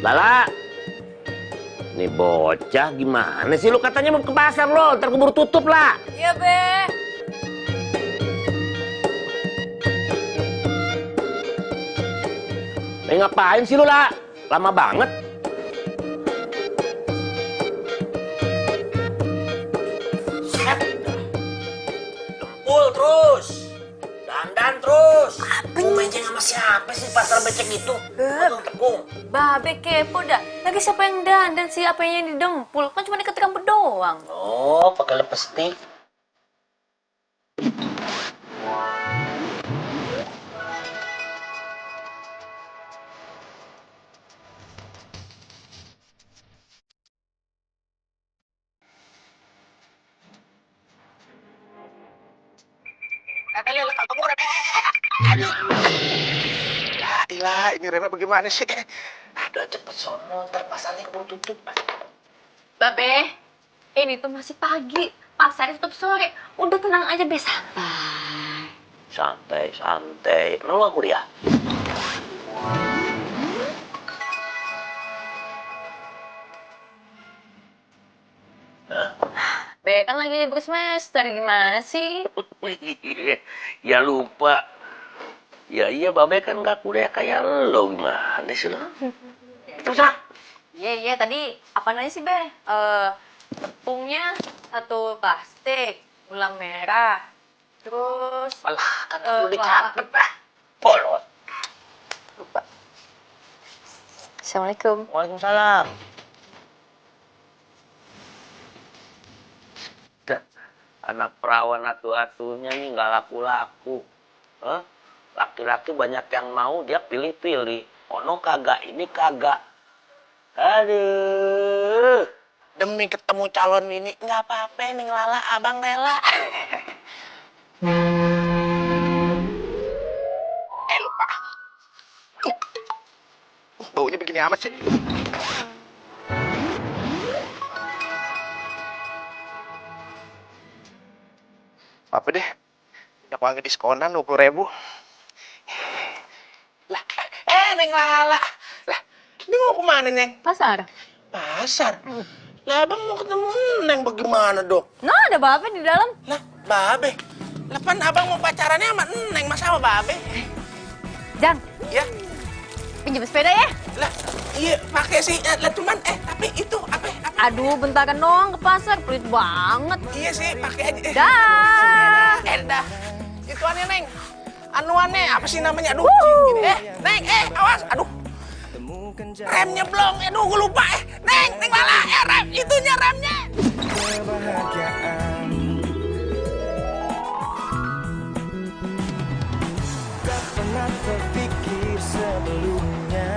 Lala, nih bocah gimana sih lu katanya mau ke pasar lo, ntar keburu tutup lah. Iya, Be. Ngapain sih lu lah? Lama banget. Dempul terus, dandan terus. Mau menceng sama siapa sih pasar becek itu? Tepung. Babe kepo dah. Lagi siapa yang dandan sih? Apa yang didempul? Kan cuma deket rambut doang. Oh, pakai lipstick. Ilah, ini Rema bagaimana sih? Udah cepet sono, ntar pasarnya keburu tutup. Babe, ini tuh masih pagi. Pasarnya tutup sore. Udah tenang aja, Be. Santai. Santai. Pernah lu kuliah? Be, kan lagi libur semester. Gimana sih? Ya lupa. Ya iya, Babe kan nggak kuliah kayak lo. Gimana sih lo? Terus Iya, tadi apa nanya sih, Be? Tepungnya satu plastik, gula merah, terus... Alah, kan perlu dicatat, Pak. Bolot. Lupa. Assalamualaikum. Waalaikumsalam. Anak perawan atu-atunya nih nggak laku-laku. Laki-laki banyak yang mau, dia pilih-pilih. Ono kagak, ini kagak. Aduh. Demi ketemu calon ini, nggak apa-apa nih Lala, abang rela. Lupa. Baunya begini amat sih. Apa deh? Yang wangi diskonan 20.000. Lah, Neng Lala. Lah, ini mau kemana, Neng? Pasar? Pasar? Lah, abang mau ketemu Neng bagaimana, Dok? Nah, ada Babe di dalam. Lah, Babe. Lah, pan abang mau pacarannya sama Neng, masa sama Babe? Jang, Ya, pinjam sepeda ya? lah, iya pakai sih. Lah, cuman, tapi itu apa? Aduh, bentaran doang ke pasar. Pelit banget. Iya sih, pakai aja. Dah. Dah. Ituannya, Neng. Anuannya, apa sih namanya? Aduh, gini. Neng, awas. Aduh. Remnya belum. Aduh, gue lupa. Neng Lala. Rem. Itunya remnya. Kebahagiaan. Tak pernah terpikir sebelumnya.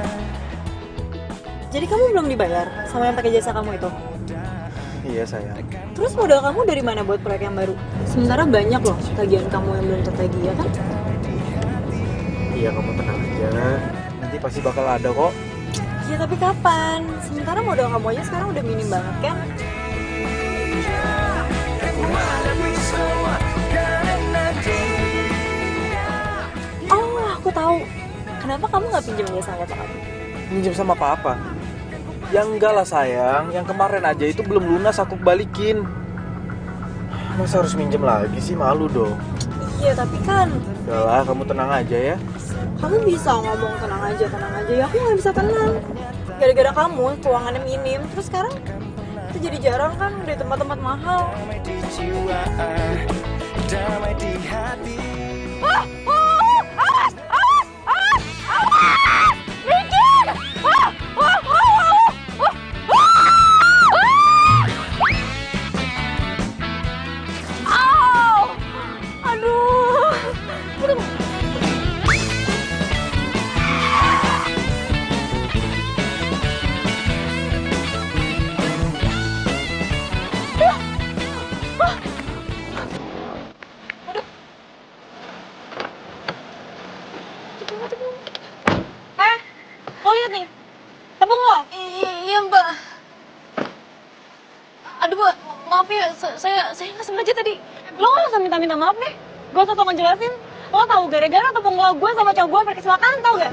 Jadi kamu belum dibayar sama yang pakai jasa kamu itu? Iya sayang. Terus modal kamu dari mana buat proyek yang baru? Sementara banyak loh tagihan kamu yang belum tertagih, ya kan? Iya, kamu tenang aja. Nanti pasti bakal ada kok. Ya tapi kapan? Sementara modal kamu aja sekarang udah minim banget kan? Oh, aku tahu. Kenapa kamu nggak pinjam jasa jasa kamu? Minjem sama papa? Ya enggak lah sayang. Yang kemarin aja itu belum lunas, aku balikin. Masa harus minjem lagi sih? Malu dong. Iya tapi kan Udahlah, kamu tenang aja ya. kamu bisa ngomong tenang aja ya. Aku nggak bisa tenang. Gara-gara kamu keuangannya minim. Terus sekarang itu jadi jarang kan di tempat-tempat mahal. Damai di hati. Mikir! Aduh. Oh lihat nih, tepung lo. Iya, Mbak. Aduh, Mbak, maaf ya, saya nggak sengaja tadi. Lo nggak usah minta maaf deh. Gue usah tau ngejelasin. Lo tahu gara-gara tepung lo gue sama cowok gue berkecelakaan, tau gak?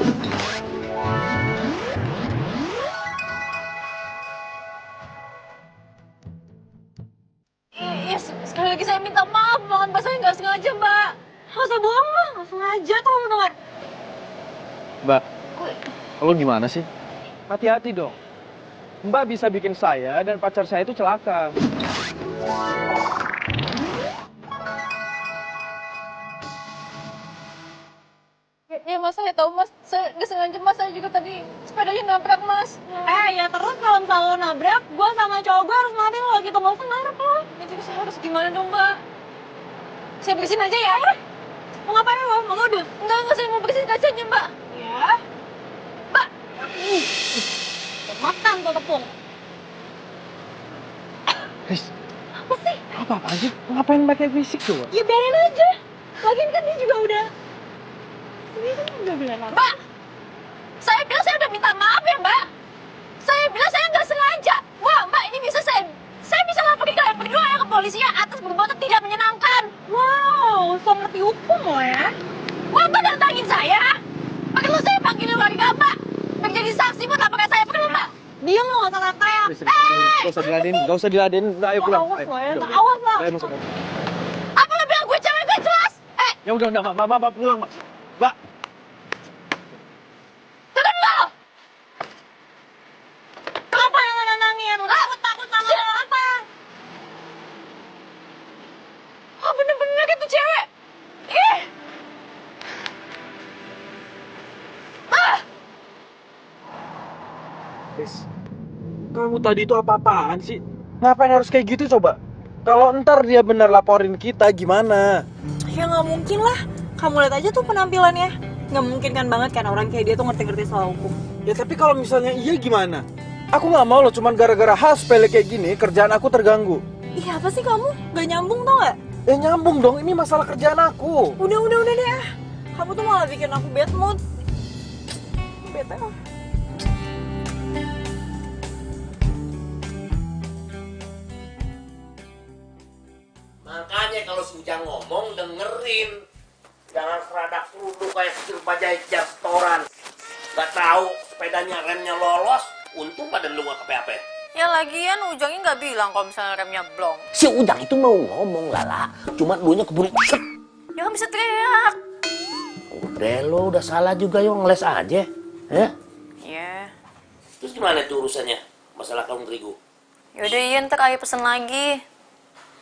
Sekali lagi saya minta maaf banget, Mbak. Saya nggak sengaja, Mbak. Nggak usah bohong lah, nggak sengaja tuh kamu dengar. Mbak, lo gimana sih? Hati-hati dong. Mbak bisa bikin saya dan pacar saya itu celaka. Ya, Mas, saya tahu, Mas. Saya nggak sengaja, Mas. Saya juga tadi sepedanya nabrak, Mas. Ya terus kalau misalnya lo nabrak, gue sama cowok gue harus mati lo gitu, mau nabrak lo. Jadi saya harus gimana dong, Mbak? Saya bersihin aja ya. Mau ngapain lo? Mau ngode? Enggak, saya mau bersihin kacanya, Mbak. Ya. Mbak! Makan tuh tepung. Guys, Apa sih? apa-apaan sih? Ngapain pakai fisik coba? Ya biarin aja. Lagian kan dia juga udah... Dia kan udah bilang apa? Mbak! Saya bilang saya udah minta maaf ya, Mbak. Saya bilang saya nggak sengaja. Wah, Mbak, ini bisa saya bisa laporin kalian berdua ya ke polisi ya atas perbuatan tidak menyenangkan. Wow, so ngerti hukum lo ya. Wah, Mbak nantangin saya. Perlu saya panggilin warga, Mbak. Menjadi saksi buat laporan saya, perlu, Mbak. Dia mau nggak salah teriak. Gak usah diladenin. Udah, ayo pulang. Awas lo ya, Udah, awas lah. ayo masuk. Apa lo bilang gue cewek gak jelas? Ya udah, Mbak, pulang, Mbak. Mbak, Tunggu dulu. Apa yang lo nantangin? Lo takut sama lo apa? Oh, bener-bener itu cewek. Ih. Guys, kamu tadi itu apa-apaan sih? Ngapain harus kayak gitu coba? Kalau ntar dia bener laporin kita gimana? Ya nggak mungkin lah. Kamu lihat aja tuh penampilannya. Nggak mungkin kan banget kan orang kayak dia tuh ngerti-ngerti soal hukum. Ya tapi kalau misalnya iya gimana? Aku nggak mau loh, cuman gara-gara hal sepele kayak gini kerjaan aku terganggu. Iya apa sih kamu? Gak nyambung tau nggak? Ya nyambung dong, ini masalah kerjaan aku. Udah deh. Kamu tuh malah bikin aku bad mood. Bete lah. Makanya kalau si Ujang ngomong dengerin. Jangan seradak seruduk kayak kecil bajai jastoran. Gak tahu sepedanya remnya lolos, untung badan lu gak kepe-ape. Ya lagian Ujangnya nggak bilang kalau misalnya remnya blong. Si Ujang itu mau ngomong Lala, cuma dulunya keburu set. Ya kan bisa teriak. Udah lo udah salah juga yo, ngeles aja. Ya? Iya. Terus gimana tuh urusannya? Masalah kalung terigu. Yaudah iya ntar ayo pesen lagi.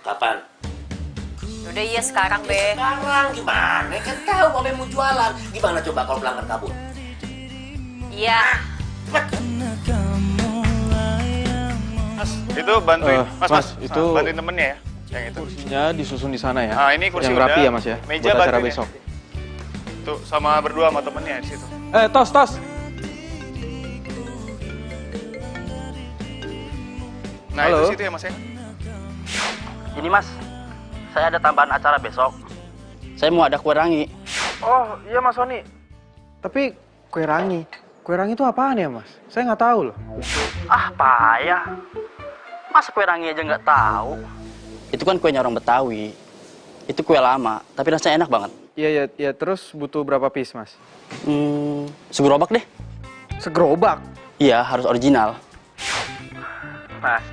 Kapan? Yaudah iya sekarang be. Sekarang gimana? Kan tahu Babe mau jualan. Gimana coba kalau pelanggan kabur? Iya. Mas, itu bantuin. Mas, itu bantuin temennya ya. Yang itu. kursinya disusun di sana ya. Ah, ini kursi yang udah. rapi ya Mas ya. Meja buat acara bantuin ya. besok. Tuh, sama berdua sama temennya di situ. Tos. Nah, Halo. itu situ ya Mas ya. Ini Mas, saya ada tambahan acara besok. Saya mau ada kue rangi. Oh iya Mas Sony. Tapi kue rangi itu apaan ya Mas? Saya nggak tahu loh. Ah payah. Masa kue rangi aja nggak tahu? Itu kan kuenya orang Betawi. Itu kue lama, tapi rasanya enak banget. Iya, terus butuh berapa piece Mas? Segerobak deh. Segerobak? Iya, harus original. Mas,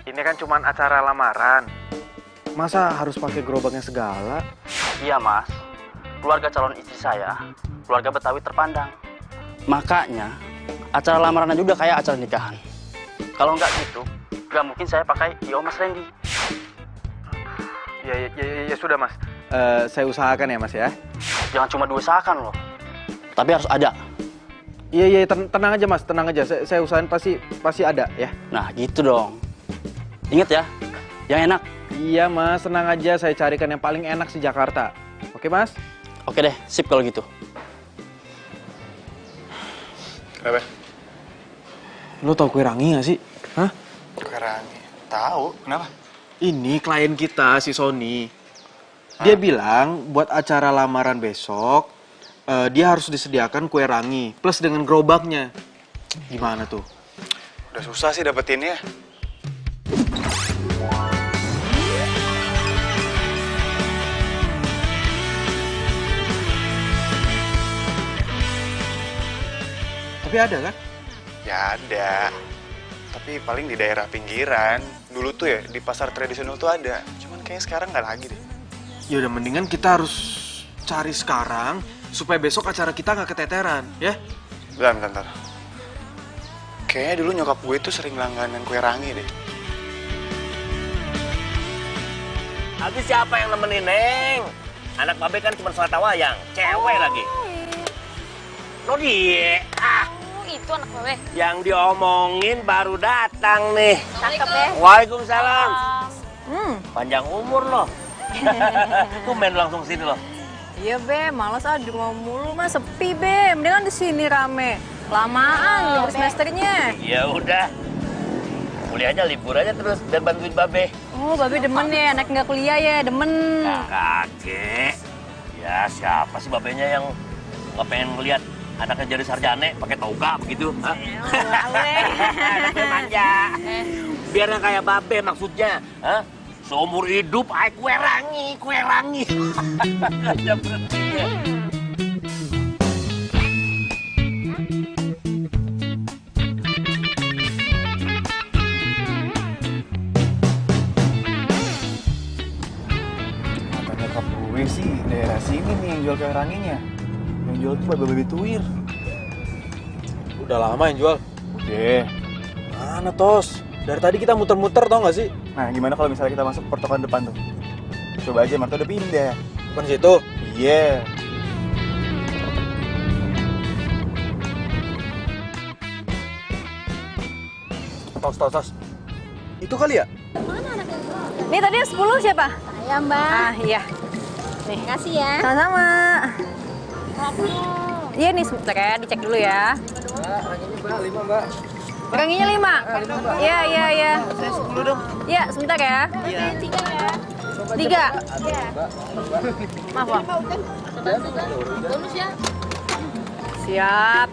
ini kan cuma acara lamaran. Masa harus pakai gerobaknya segala? Iya Mas, keluarga calon istri saya, keluarga Betawi terpandang. Makanya, acara lamaran aja udah kayak acara nikahan. Kalau nggak gitu, nggak mungkin saya pakai IO Mas Randy. Ya sudah Mas. Saya usahakan ya Mas ya. Jangan cuma diusahakan loh, tapi harus ada. Iya, tenang aja Mas, tenang aja. Saya usahain pasti ada ya. Nah gitu dong. Ingat ya, yang enak. Iya Mas, tenang aja. Saya carikan yang paling enak di Jakarta. Oke Mas? Oke deh, sip kalau gitu. Kenapa? Lo tau kue rangi gak sih? Hah? Kue rangi. Tahu, kenapa? Ini klien kita, si Sony. Dia bilang buat acara lamaran besok, dia harus disediakan kue rangi plus dengan gerobaknya. Gimana tuh? Udah susah sih dapetinnya. Tapi ada kan? Ya ada. Tapi paling di daerah pinggiran. Dulu tuh ya di pasar tradisional tuh ada. Cuman kayaknya sekarang nggak lagi deh. Ya udah mendingan kita harus cari sekarang supaya besok acara kita nggak keteteran, ya? Bentar. Kayaknya dulu nyokap gue tuh sering langganan kue rangi deh. Habis siapa yang nemenin, Neng? Anak babe kan cuma selata wayang, cewek lagi. Lo dia, Itu anak babe. yang diomongin baru datang nih. Cakep ya. Waalaikumsalam. Panjang umur loh. Tuh main langsung sini loh. Iya be, males di rumah mulu mah sepi be. Mendingan di sini rame. Lamaan libur semesternya. Ya udah. Kuliah aja libur aja terus biar bantuin babe. Oh, babe demen ya, anak nggak kuliah ya, demen. Kakek. Ya siapa sih babenya yang nggak pengen ngeliat anaknya jadi sarjana pakai toga begitu? Hah? Anaknya manja. Biar yang kayak babe maksudnya. Hah? Seumur hidup ay kue rangi. Ada berhentinya. Kata nyokap gue sih daerah sini nih yang jual kue ranginya. Yang jual tuh babe tuir. Udah lama yang jual. Udah. Mana Tos? Dari tadi kita muter-muter tau gak sih? Nah, gimana kalau misalnya kita masuk pertokoan depan tuh? Coba aja, Marto udah pindah. Bukan situ. Iya. Tos. Itu kali ya? Nih tadi yang 10 siapa? Saya mbak. Ah iya. Nih. Makasih ya. Sama-sama. Iya nih sebentar ya, dicek dulu ya. Ranginya 5. Iya. 10 dong. Iya, sebentar ya. Iya. 3 ya. 3. Iya. Maaf, Bang. Bonus ya. Siap.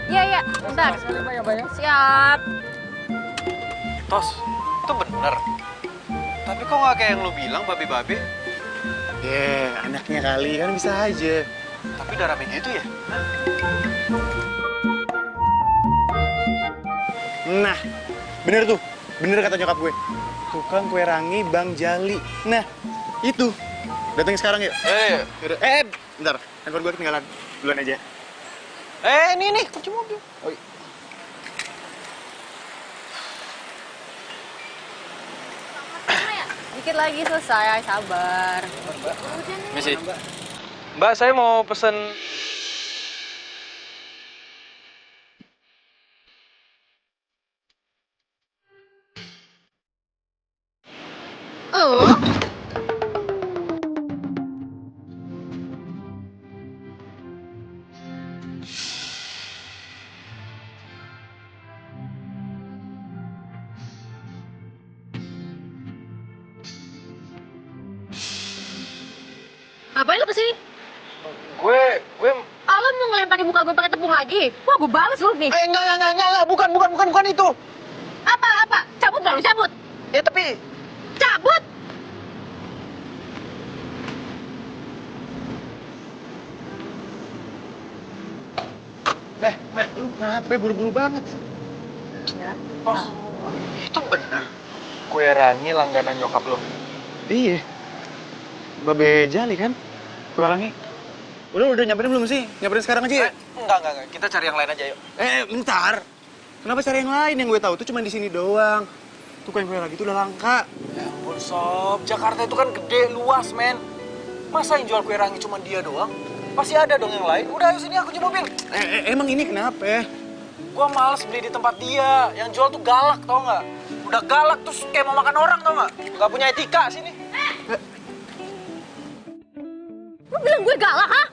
Iya, bentar. Siap. Tos, itu bener. Tapi kok nggak kayak yang lo bilang, babe-babe? Anaknya kali, kan bisa aja. Tapi udah rame gitu ya? Nah, bener tuh. Bener kata nyokap gue. Tukang kue rangi Bang Jali. Nah, itu. Datang sekarang yuk. Yaudah. Bentar. Handphone gue ketinggalan. Duluan aja. Nih, kunci mobil. Oh, iya. Dikit lagi selesai, sabar. Misi. Mbak, saya mau pesen... Ngapain lu kesini? Gue... Alam mau ngelemparin muka gue pakai tepung lagi. Wah, gue balas lu nih. Enggak, bukan itu. Apa? Cabut gak lu, cabut? Ya tapi... Cabut! Lu kenapa buru-buru banget? Itu bener. Kue rangi langganan nyokap lo. Iya. Babe Jali kan? Kue rangi. Udah nyamperin belum sih? Nyamperin sekarang aja ya? Enggak. Kita cari yang lain aja yuk. Bentar. Kenapa cari yang lain? Yang gue tahu tuh cuma di sini doang. Tuh kue rangi itu udah langka. Ya ampun Sob, Jakarta itu kan gede, luas men. Masa yang jual kue rangi cuma dia doang? Pasti ada dong yang lain. Udah ayo sini aku kunci mobil. Emang ini kenapa? Gua males beli di tempat dia. Yang jual tuh galak tau nggak? Udah galak terus kayak mau makan orang tau nggak? Nggak punya etika sini. Lu bilang gue galak, ha?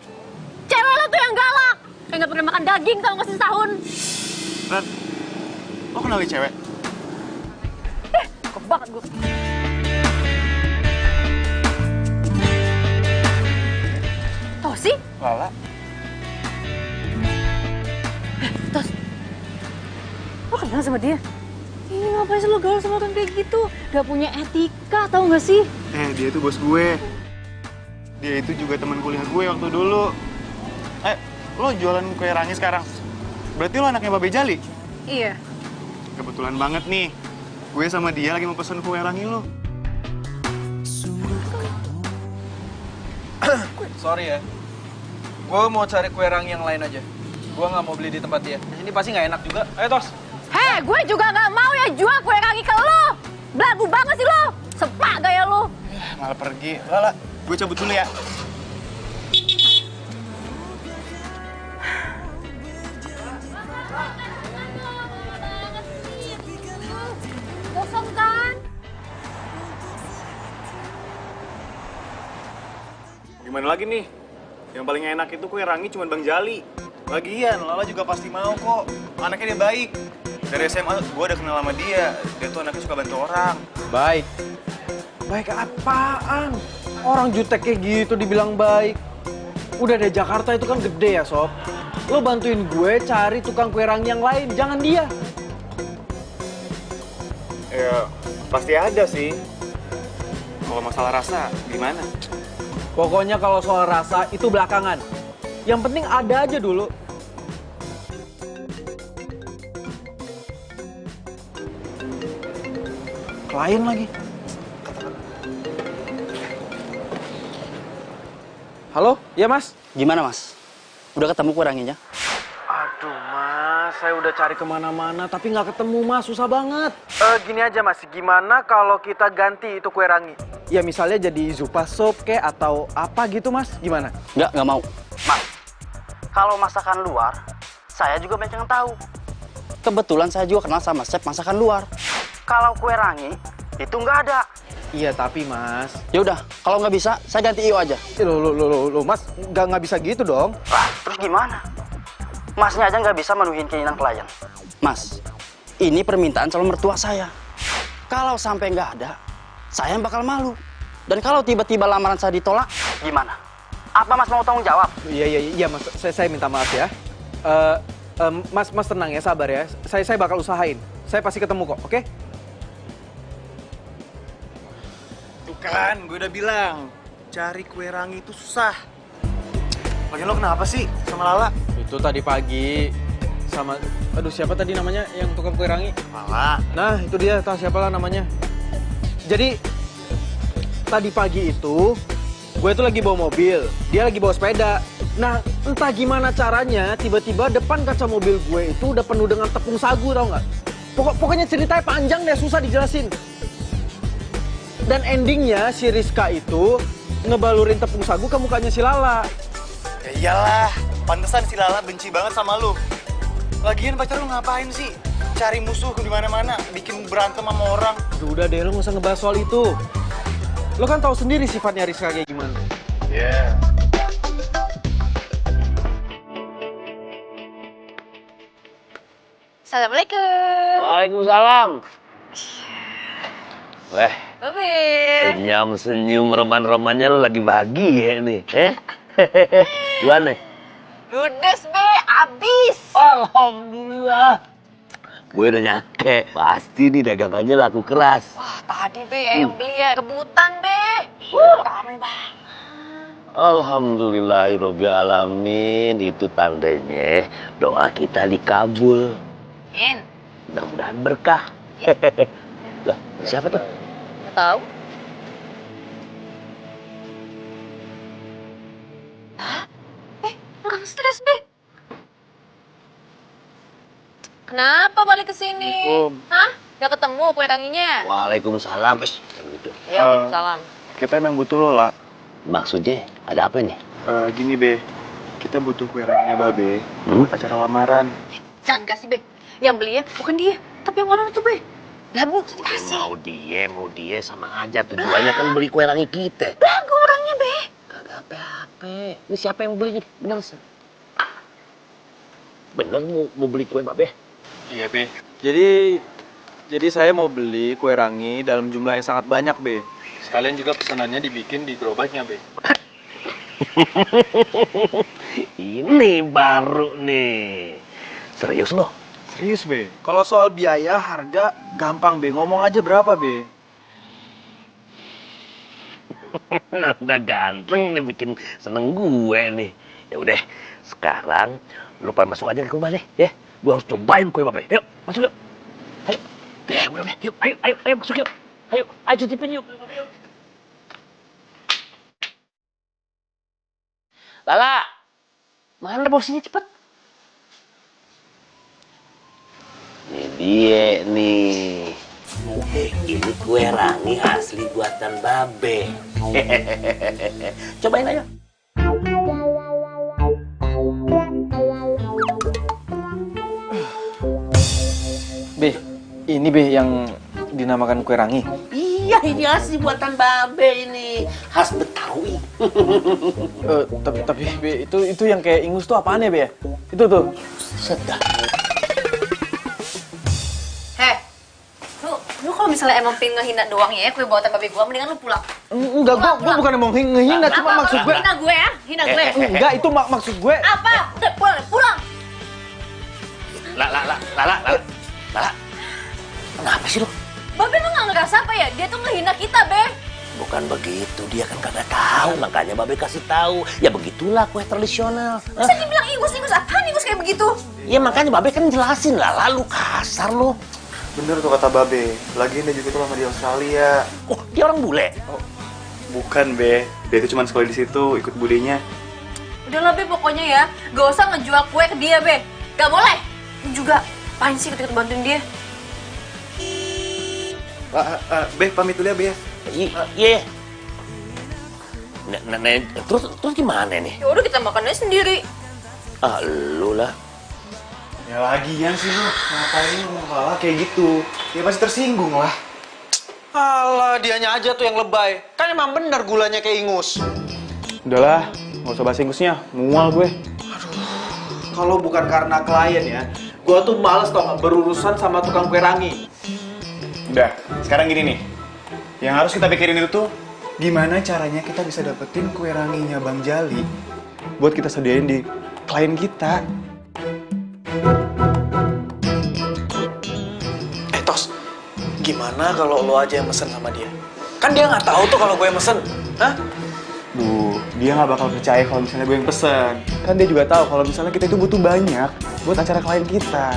Cewek lo tuh yang galak. Kayak gak pernah makan daging tau gak sih setahun. Ran, lo kenali cewek? Kok banget gue. Tosi? Lala. Tos. Lo kenal sama dia? Ih, ngapain sih lo gaul sama orang kayak gitu? Gak punya etika, tau gak sih? Dia tuh bos gue. Dia itu juga teman kuliah gue waktu dulu. Lo jualan kue rangi sekarang? Berarti lo anaknya Babe Jali? Iya. kebetulan banget nih. Gue sama dia lagi mau pesen kue rangi lo. Sorry ya. Gue mau cari kue rangi yang lain aja. Gue nggak mau beli di tempat dia. Ini pasti nggak enak juga. Ayo, Tos. Hei, gue juga nggak mau ya jual kue rangi ke lo. Belagu banget sih lo. Sepak gaya lo. Malah pergi. Lala, gue cabut dulu ya. Kosong kan? Gimana lagi nih? Yang paling enak itu kue rangi cuma Bang Jali. Lagian, Lala juga pasti mau kok. Anaknya dia baik. Dari SMA gue udah kenal sama dia. Dia tuh anaknya suka bantu orang. Baik. Baik apaan? Orang jutek kayak gitu dibilang baik. Udah deh, Jakarta itu kan gede ya, Sob. Lo bantuin gue cari tukang kue rangi yang lain, jangan dia. Ya, pasti ada sih. Kalau masalah rasa, gimana? Pokoknya kalau soal rasa itu belakangan. Yang penting ada aja dulu. Klien lagi. Halo, iya Mas? Gimana Mas? Udah ketemu kue ranginya? Aduh Mas, saya udah cari kemana-mana tapi nggak ketemu Mas, susah banget. Gini aja Mas, gimana kalau kita ganti itu kue rangi? Ya misalnya jadi zupa sop kek atau apa gitu Mas, gimana? Nggak mau. Mas, kalau masakan luar, saya juga banyak yang tahu. Kebetulan saya juga kenal sama chef masakan luar. Kalau kue rangi, itu nggak ada. Iya tapi Mas. Ya udah, kalau nggak bisa, saya ganti IO aja. Loh Mas, nggak bisa gitu dong. Lah, terus gimana? Masnya aja nggak bisa menuhin keinginan klien. Mas, ini permintaan calon mertua saya. Kalau sampai nggak ada, saya yang bakal malu. Dan kalau tiba-tiba lamaran saya ditolak, gimana? Apa Mas mau tanggung jawab? Iya Mas, saya minta maaf ya. Mas tenang ya, sabar ya. Saya bakal usahain. Saya pasti ketemu kok, oke? Tuh kan, gue udah bilang. Cari kue rangi itu susah. Lagian lo kenapa sih sama Lala? Itu tadi pagi sama, aduh siapa tadi namanya yang tukang kue rangi? Lala. Nah itu dia, tahu siapa lah namanya. Jadi tadi pagi itu gue tuh lagi bawa mobil, dia lagi bawa sepeda. Nah entah gimana caranya tiba-tiba depan kaca mobil gue itu udah penuh dengan tepung sagu, tau nggak? Pokoknya ceritanya panjang deh, susah dijelasin. Dan endingnya si Rizka itu ngebalurin tepung sagu ke mukanya si Lala. Ya iyalah, pantesan si Lala benci banget sama lu. Lagian pacar lu ngapain sih? Cari musuh di mana-mana, bikin berantem sama orang. Aduh, udah deh, lo nggak usah ngebahas soal itu. Lo kan tahu sendiri sifatnya Rizka kayak gimana. Yeah. Assalamualaikum. Waalaikumsalam. Weh, Babe. senyum roman-romannya lo lagi bahagia nih, Gimana? Ludes, Be. Abis. Alhamdulillah. Gue udah nyake, pasti nih dagangannya laku keras. Wah, tadi, Be, yang beli ya rebutan, Be. Ramai banget. Alhamdulillahirobbilalamin, itu tandanya doa kita dikabul. In. Mudah-mudahan berkah. Lah, siapa tuh? Nggak tahu. Hah? Enggak stres, Be. Kenapa balik ke sini? Hah? Nggak ketemu kue ranginya? Waalaikumsalam. Gitu. Ya, waalaikumsalam. Kita emang butuh lo, La. Maksudnya ada apa nih? Gini, Be. Kita butuh kue ranginya Babe buat acara lamaran. Jangan kasih, Be. Yang beli ya bukan dia, tapi yang orang itu, Be. Lagu, kasih. Mau dia sama aja. Tujuannya kan beli kue rangi kita. Lagu orangnya, Be. Kagak apa-apa. Ini siapa yang beli? Bener sih. Bener mau beli kue Babe? Iya, Be. Jadi saya mau beli kue rangi dalam jumlah yang sangat banyak, Be. Sekalian juga pesanannya dibikin di gerobaknya, Be. Ini baru nih. Serius loh? Serius, Be. Kalau soal biaya, harga, gampang, Be. Ngomong aja berapa, Be. Udah ganteng nih, bikin seneng gue nih. Ya udah, sekarang lu pada masuk aja ke rumah deh, ya. Gua harus cobain kue Babe. Yuk, masuk yuk. Ayo. udah. Yuk, ayo masuk yuk. Ayo cicipin yuk. Lala, mana bosnya cepet? Ini dia nih. Ini kue rangi asli buatan Babe. Cobain aja. Be, ini Be yang dinamakan kue rangi. Iya, ini asli buatan Babe ini. Khas Betawi. Tapi Be, itu yang kayak ingus tuh apaan ya Be ya? Itu tuh. Sedap. Lu kalau misalnya emang pengen ngehina doang ya kue buatan babe gua, mendingan lu pulang. Enggak, gua bukan mau ngehina, cuma maksud gue. Hina gue ya? Hina gue. Enggak, itu maksud gue. Apa? Udah pulang. Lala. Kenapa sih lu? Babe lu nggak ngerasa apa ya? Dia tuh ngehina kita, Be. Bukan begitu, dia kan kagak tahu, makanya Babe kasih tahu. Ya begitulah kue tradisional. Masa dibilang ingus apaan ingus kayak begitu? Ya makanya Babe kan jelasin lah, lalu kasar lu. Bener tuh kata Babe, lagian dia juga tuh lama di Australia. Oh, dia orang bule? Oh, bukan Be, dia itu cuma sekolah di situ, ikut budenya. Udah lah, Be, pokoknya ya, gak usah ngejual kue ke dia, Be. Gak boleh. Lu juga, apain sih ketika bantuin dia? Be, pamit dulu ya Be ya. Iya. Terus gimana nih? Ya udah kita makannya sendiri. Ah, lu lah. Ya lagian sih lu, ngapain lu malah kayak gitu? Ya pasti tersinggung lah. Alah, dianya aja tuh yang lebay. Kan emang bener gulanya kayak ingus. Udahlah, nggak usah bahas ingusnya, mual gue. Kalau bukan karena klien ya, gua tuh males tau nggak berurusan sama tukang kue rangi. Udah, sekarang gini nih. Yang harus kita pikirin itu tuh, gimana caranya kita bisa dapetin kue ranginya Bang Jali buat kita sediain di klien kita. Tos, gimana kalau lo aja yang mesen sama dia? Kan dia nggak tahu tuh kalau gue yang mesen, hah? Dia nggak bakal percaya kalau misalnya gue yang pesen. Kan dia juga tahu kalau misalnya kita itu butuh banyak buat acara klien kita.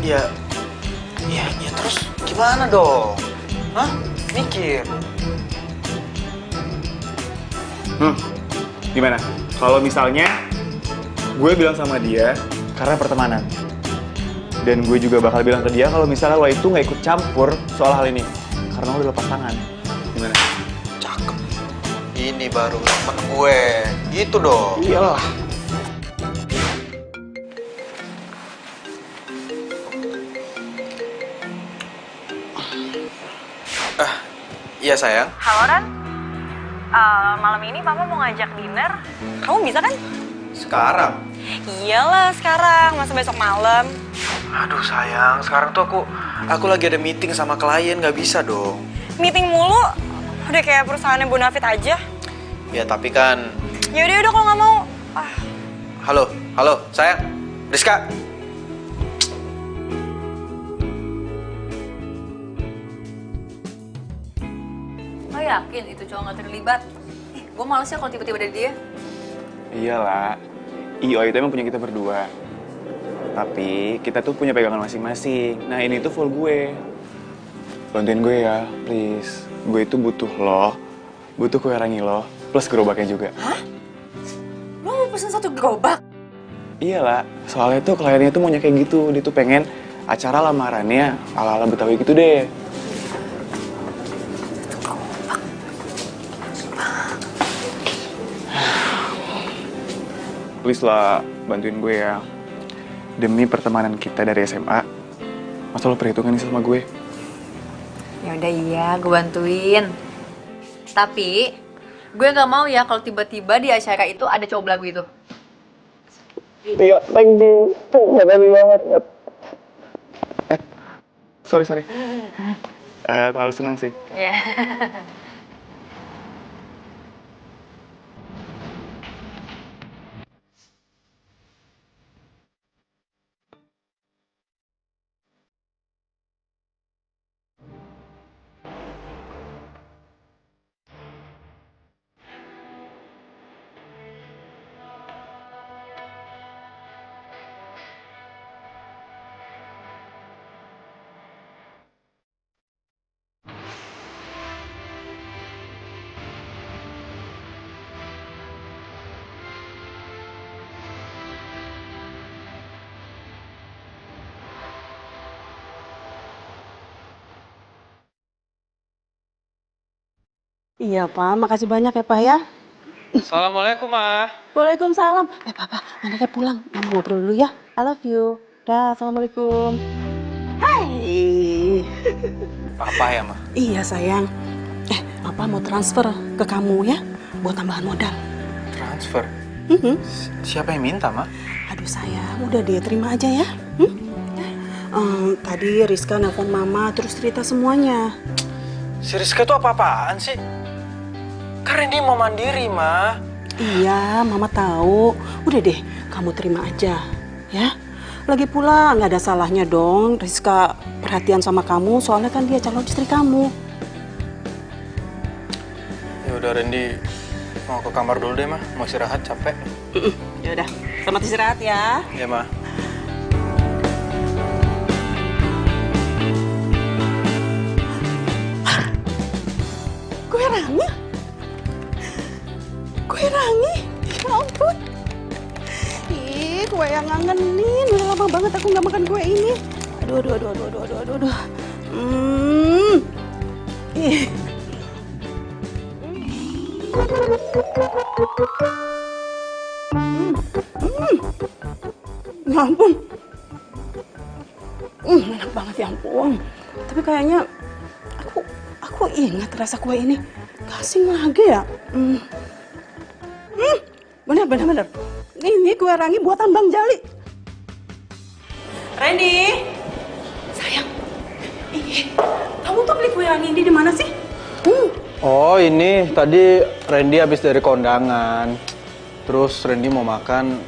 Ya terus gimana dong? Hah? Mikir. Gimana? Kalau misalnya gue bilang sama dia karena pertemanan. Dan gue juga bakal bilang ke dia kalau misalnya lo itu nggak ikut campur soal hal ini. Karena lo udah lepas tangan. Gimana? Cakep. Ini baru temen gue. Gitu dong. Iyalah. Iya sayang. Halo Ran, malam ini Mama mau ngajak dinner. Kamu bisa kan? Sekarang. Iyalah sekarang, masa besok malam. Aduh sayang, sekarang tuh aku lagi ada meeting sama klien, nggak bisa dong. Meeting mulu, udah kayak perusahaannya Bonafit aja. Ya tapi kan. Yaudah kalau nggak mau. Halo sayang, Rizka. Lo yakin itu cowok nggak terlibat? Gue males ya kalau tiba-tiba dari dia. Iyalah. IO itu emang punya kita berdua. Tapi kita tuh punya pegangan masing-masing. Nah ini tuh full gue. Bantuin gue ya, please. Gue itu butuh lo, butuh kue rangi lo, plus gerobaknya juga. Hah? Lo mau pesen satu gerobak? Iyalah, soalnya tuh kliennya tuh maunya kayak gitu. Dia tuh pengen acara lamarannya ala-ala Betawi gitu deh. Please lah, bantuin gue ya. Demi pertemanan kita dari SMA, masa lo perhitungan nih sama gue? Ya udah iya, gue bantuin. Tapi gue nggak mau ya kalau tiba-tiba di acara itu ada cowok belagu itu. Iya, thank you. Makasih banget. Sorry. Terlalu senang sih. Ya. Iya, Pak. Makasih banyak ya, Pak ya. Assalamualaikum, Ma. Waalaikumsalam. Papa, anaknya pulang. Mama ngobrol dulu ya. I love you. Dah, assalamualaikum. Hai. Papa ya, Ma? Iya, sayang. Papa mau transfer ke kamu ya, buat tambahan modal. Transfer? Siapa yang minta, Ma? Aduh sayang, udah deh, terima aja ya. Tadi Rizka nelfon Mama, terus cerita semuanya. Si Rizka tuh apa-apaan sih? Karena dia mau mandiri, Ma. Iya, Mama tahu. Udah deh, kamu terima aja, ya. Lagi pula nggak ada salahnya dong Rizka perhatian sama kamu, soalnya kan dia calon istri kamu. Ya udah, Randy mau ke kamar dulu deh, Ma. Mau istirahat, capek. Ya udah, selamat istirahat ya. Ya, Ma. Kue rangi? Kue rangi? Ya ampun. Ih, kue yang ngangenin. Udah lama banget aku nggak makan kue ini. Aduh. Ih. Ya ampun. Enak banget ya ampun. Tapi kayaknya aku ingat rasa kue ini. Kasih lagi ya. Bener. Ini kue rangi buatan Bang Jali. Randy, sayang. Kamu tuh beli kue rangi ini di mana sih? Oh, ini tadi Randy habis dari kondangan. Terus Randy mau makan,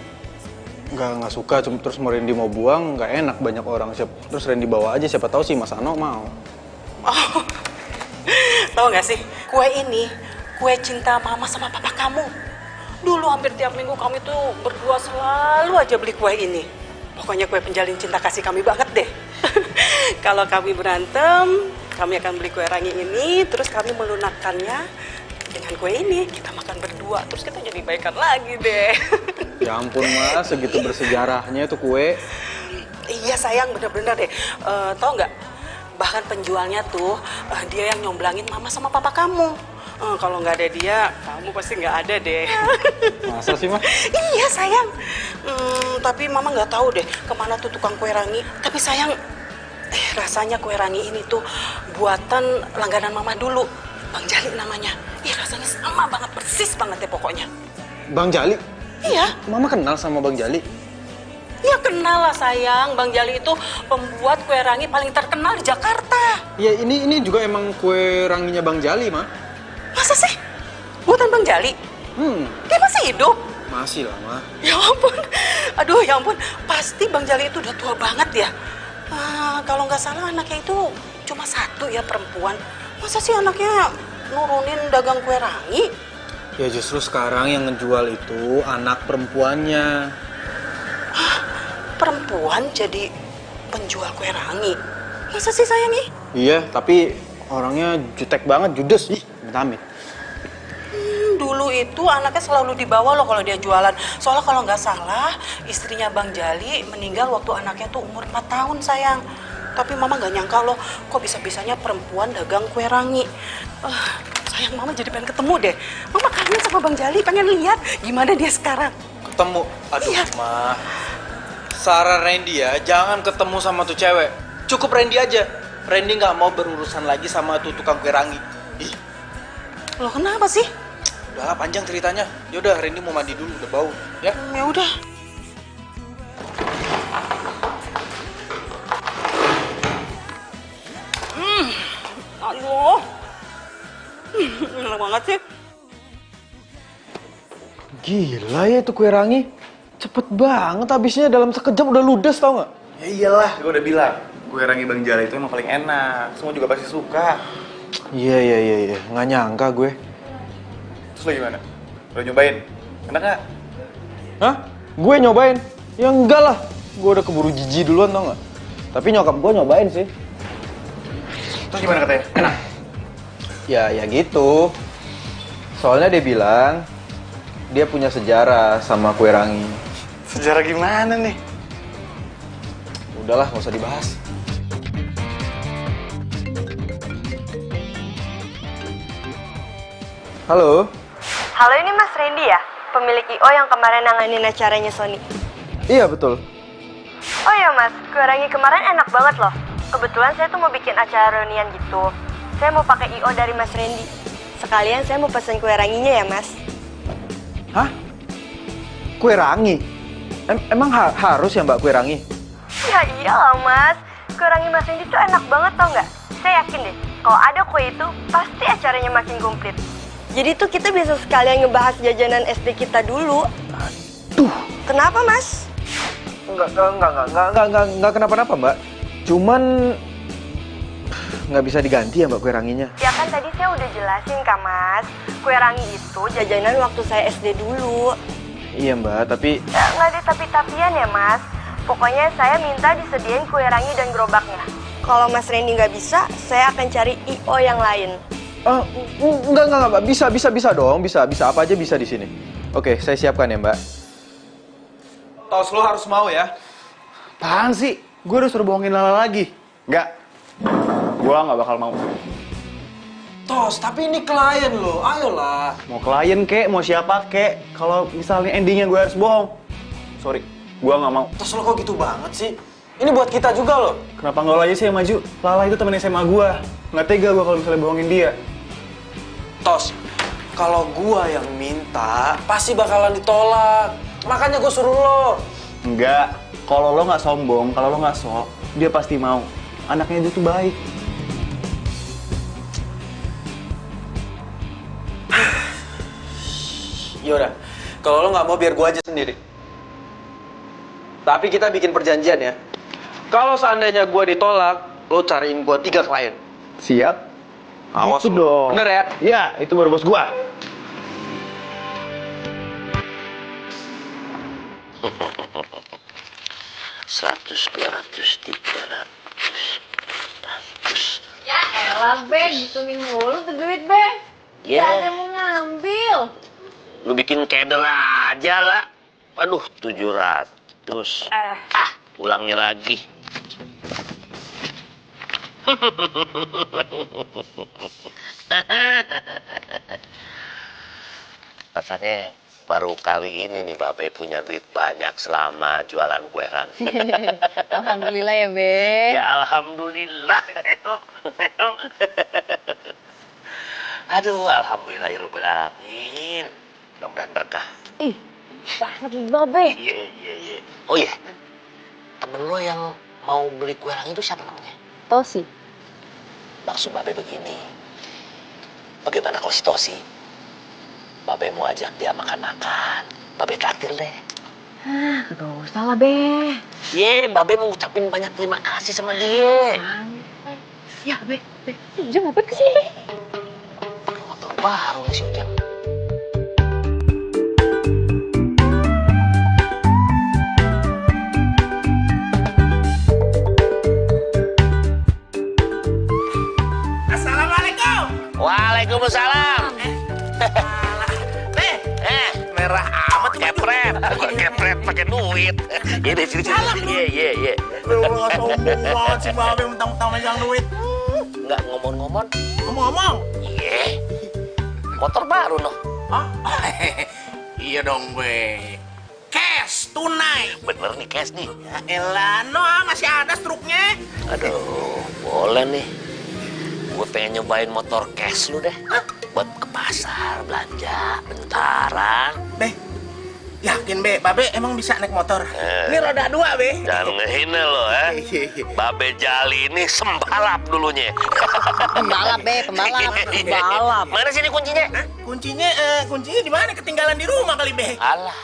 nggak suka, terus mau Randy mau buang, nggak enak banyak orang. Terus Randy bawa aja, siapa tahu sih Mas Ano mau. Oh, tahu nggak sih, kue ini kue cinta Mama sama Papa kamu. Dulu hampir tiap minggu kami tuh berdua selalu aja beli kue ini. Pokoknya kue penjalin cinta kasih kami banget deh. Kalau kami berantem, kami akan beli kue rangi ini, terus kami melunakkannya dengan kue ini. Kita makan berdua, terus kita jadi baikan lagi deh. Ya ampun, Mas, segitu bersejarahnya itu kue. Iya sayang, bener-bener deh. Tahu nggak? Bahkan penjualnya tuh dia yang nyomblangin Mama sama Papa kamu. Kalau nggak ada dia, kamu pasti nggak ada deh. Masa sih, Ma? Iya sayang. Tapi Mama nggak tahu deh kemana tuh tukang kue rangi. Tapi sayang, rasanya kue rangi ini tuh buatan langganan Mama dulu. Bang Jali namanya. Rasanya sama banget, persis banget ya pokoknya. Bang Jali? Iya. Mama kenal sama Bang Jali? Ya kenal lah sayang. Bang Jali itu pembuat kue rangi paling terkenal di Jakarta. Ya ini juga emang kue ranginya Bang Jali, Ma. Masa sih? Buatan Bang Jali? Dia masih hidup? Masih lah, Ma. Ya ampun. Aduh, ya ampun. Pasti Bang Jali itu udah tua banget ya. Kalau nggak salah anaknya itu cuma satu ya, perempuan. Masa sih anaknya nurunin dagang kue rangi? Ya justru sekarang yang ngejual itu anak perempuannya. Perempuan jadi penjual kue rangi? Masa sih sayang nih? Iya, tapi orangnya jutek banget, judes. Ih, amit-amit. Dulu itu anaknya selalu dibawa loh kalau dia jualan. Soalnya kalau nggak salah, istrinya Bang Jali meninggal waktu anaknya tuh umur 4 tahun sayang. Tapi Mama nggak nyangka loh, kok bisa-bisanya perempuan dagang kue rangi. Sayang, Mama jadi pengen ketemu deh. Mama kangen sama Bang Jali, pengen lihat gimana dia sekarang. Ketemu? Aduh, iya. Ma. Saran Randy ya, jangan ketemu sama tuh cewek. Cukup Randy aja. Randy nggak mau berurusan lagi sama tuh tukang kue rangi. Ih. Loh kenapa sih? Udahlah, panjang ceritanya. Yaudah, Randy mau mandi dulu, udah bau. Ya? Ya udah. Aduh. Enak banget sih. Gila ya itu kue rangi. Cepet banget habisnya, dalam sekejap udah ludes, tau nggak? Ya iyalah, gue udah bilang. Kue rangi Bang Jali itu emang paling enak. Semua juga pasti suka. Iya. Nggak nyangka gue. Terus lo gimana? Lo nyobain? Enak nggak? Hah? Gue nyobain? Ya enggak lah. Gue udah keburu jijik duluan, tau nggak? Tapi nyokap gue nyobain sih. Terus gimana katanya? Enak? Ya gitu. Soalnya dia bilang dia punya sejarah sama kue rangi. Sejarah gimana nih? Udahlah, nggak usah dibahas. Halo? Halo, ini Mas Randy ya? Pemilik I.O. yang kemarin nanganin acaranya Sony. Iya, betul. Oh iya Mas, kue rangi kemarin enak banget loh. Kebetulan saya tuh mau bikin acara reunian gitu. Saya mau pakai I.O. dari Mas Randy. Sekalian saya mau pesen kue ranginya ya Mas. Hah? Kue rangi? Emang harus ya Mbak kue rangi? Ya iyalah Mas, kue rangi Mas Randy tuh enak banget tau nggak? Saya yakin deh, kalau ada kue itu pasti acaranya makin komplit. Jadi tuh kita bisa sekalian ngebahas jajanan SD kita dulu. Aduh. Kenapa Mas? Enggak kenapa-napa Mbak. Cuman nggak bisa diganti ya Mbak kue ranginya. Ya kan tadi saya udah jelasin Kak Mas, kue rangi itu jajanan waktu saya SD dulu. Iya Mbak, tapi... Ya, nggak ada tapi-tapian ya Mas. Pokoknya saya minta disediain kue rangi dan gerobaknya. Kalau Mas Randy nggak bisa, saya akan cari I.O. yang lain. Enggak Mbak. Bisa dong. Bisa apa aja bisa di sini. Oke, saya siapkan ya Mbak. Tos, lo harus mau ya. Apaan sih? Gue udah suruh bohongin Lala lagi. Enggak. Gue nggak bakal mau. Tos, tapi ini klien lo. Ayolah. Mau klien kek, mau siapa kek. Kalau misalnya endingnya gue harus bohong. Sorry, gue nggak mau. Tos, lo kok gitu banget sih? Ini buat kita juga loh. Kenapa nggak lo aja sih yang maju? Lala itu temen SMA gue. Nggak tega gue kalau misalnya bohongin dia. Tos, kalau gua yang minta, pasti bakalan ditolak. Makanya gua suruh lo. Enggak. Kalau lo nggak sombong, kalau lo nggak sok, dia pasti mau. Anaknya dia tuh baik. Yaudah, kalau lo nggak mau biar gua aja sendiri. Tapi kita bikin perjanjian ya. Kalau seandainya gua ditolak, lo cariin gua 3 klien. Siap? Awas itu lo. dong. Bener ya? Iya, itu baru bos gua. Seratus, 200, 300. Ya elah, Be. Hitungin mulu tuh duit, Be. Ya. Gak ada yang mau ngambil. Lu bikin keder aja lah. Aduh, 700. Ulangnya lagi. Rasanya baru kali ini nih Babe punya duit banyak selama jualan kue rangi. Alhamdulillah ya, Be. Ya alhamdulillah. Aduh, alhamdulillah ya Rabbal alamin. Mudah-mudahan berkah. Ih, banget lu, Be. Iya. Oh iya, temen lo yang mau beli kue rangi itu siapa namanya? Tosi. Maksud Babe begini, bagaimana kalau si Tosi? Babe mau ajak dia makan-makan, Babe traktir deh. Gak usah lah, Be. Babe mau ngucapin banyak terima kasih sama dia. Ya, Be. Ujang ngapain kesini? Motor baru nih si Ujang. Waalaikumsalam. Merah amat kepret. Bukan kepret pakai duit. Ini sini. Iya. Lu nggak sombong banget sih Babe mentang-mentang megang duit. Enggak ngomong-ngomong. Ngomong-ngomong. Iya. Motor baru noh. Hah? Iya dong, Be. Cash, tunai. Bener nih cash nih. Ya elah, masih ada struknya. Aduh, boleh nih. Gue pengen nyobain motor cash lu deh. Buat ke pasar, belanja, bentaran. Be, yakin Be, Babe emang bisa naik motor? Ini roda 2, Be. Jangan ngehina lo, Babe Jali ini sembalap dulunya. Pembalap, Be, pembalap. Mana sini kuncinya? Hah? Kuncinya di mana? Ketinggalan di rumah kali, Be. Alah.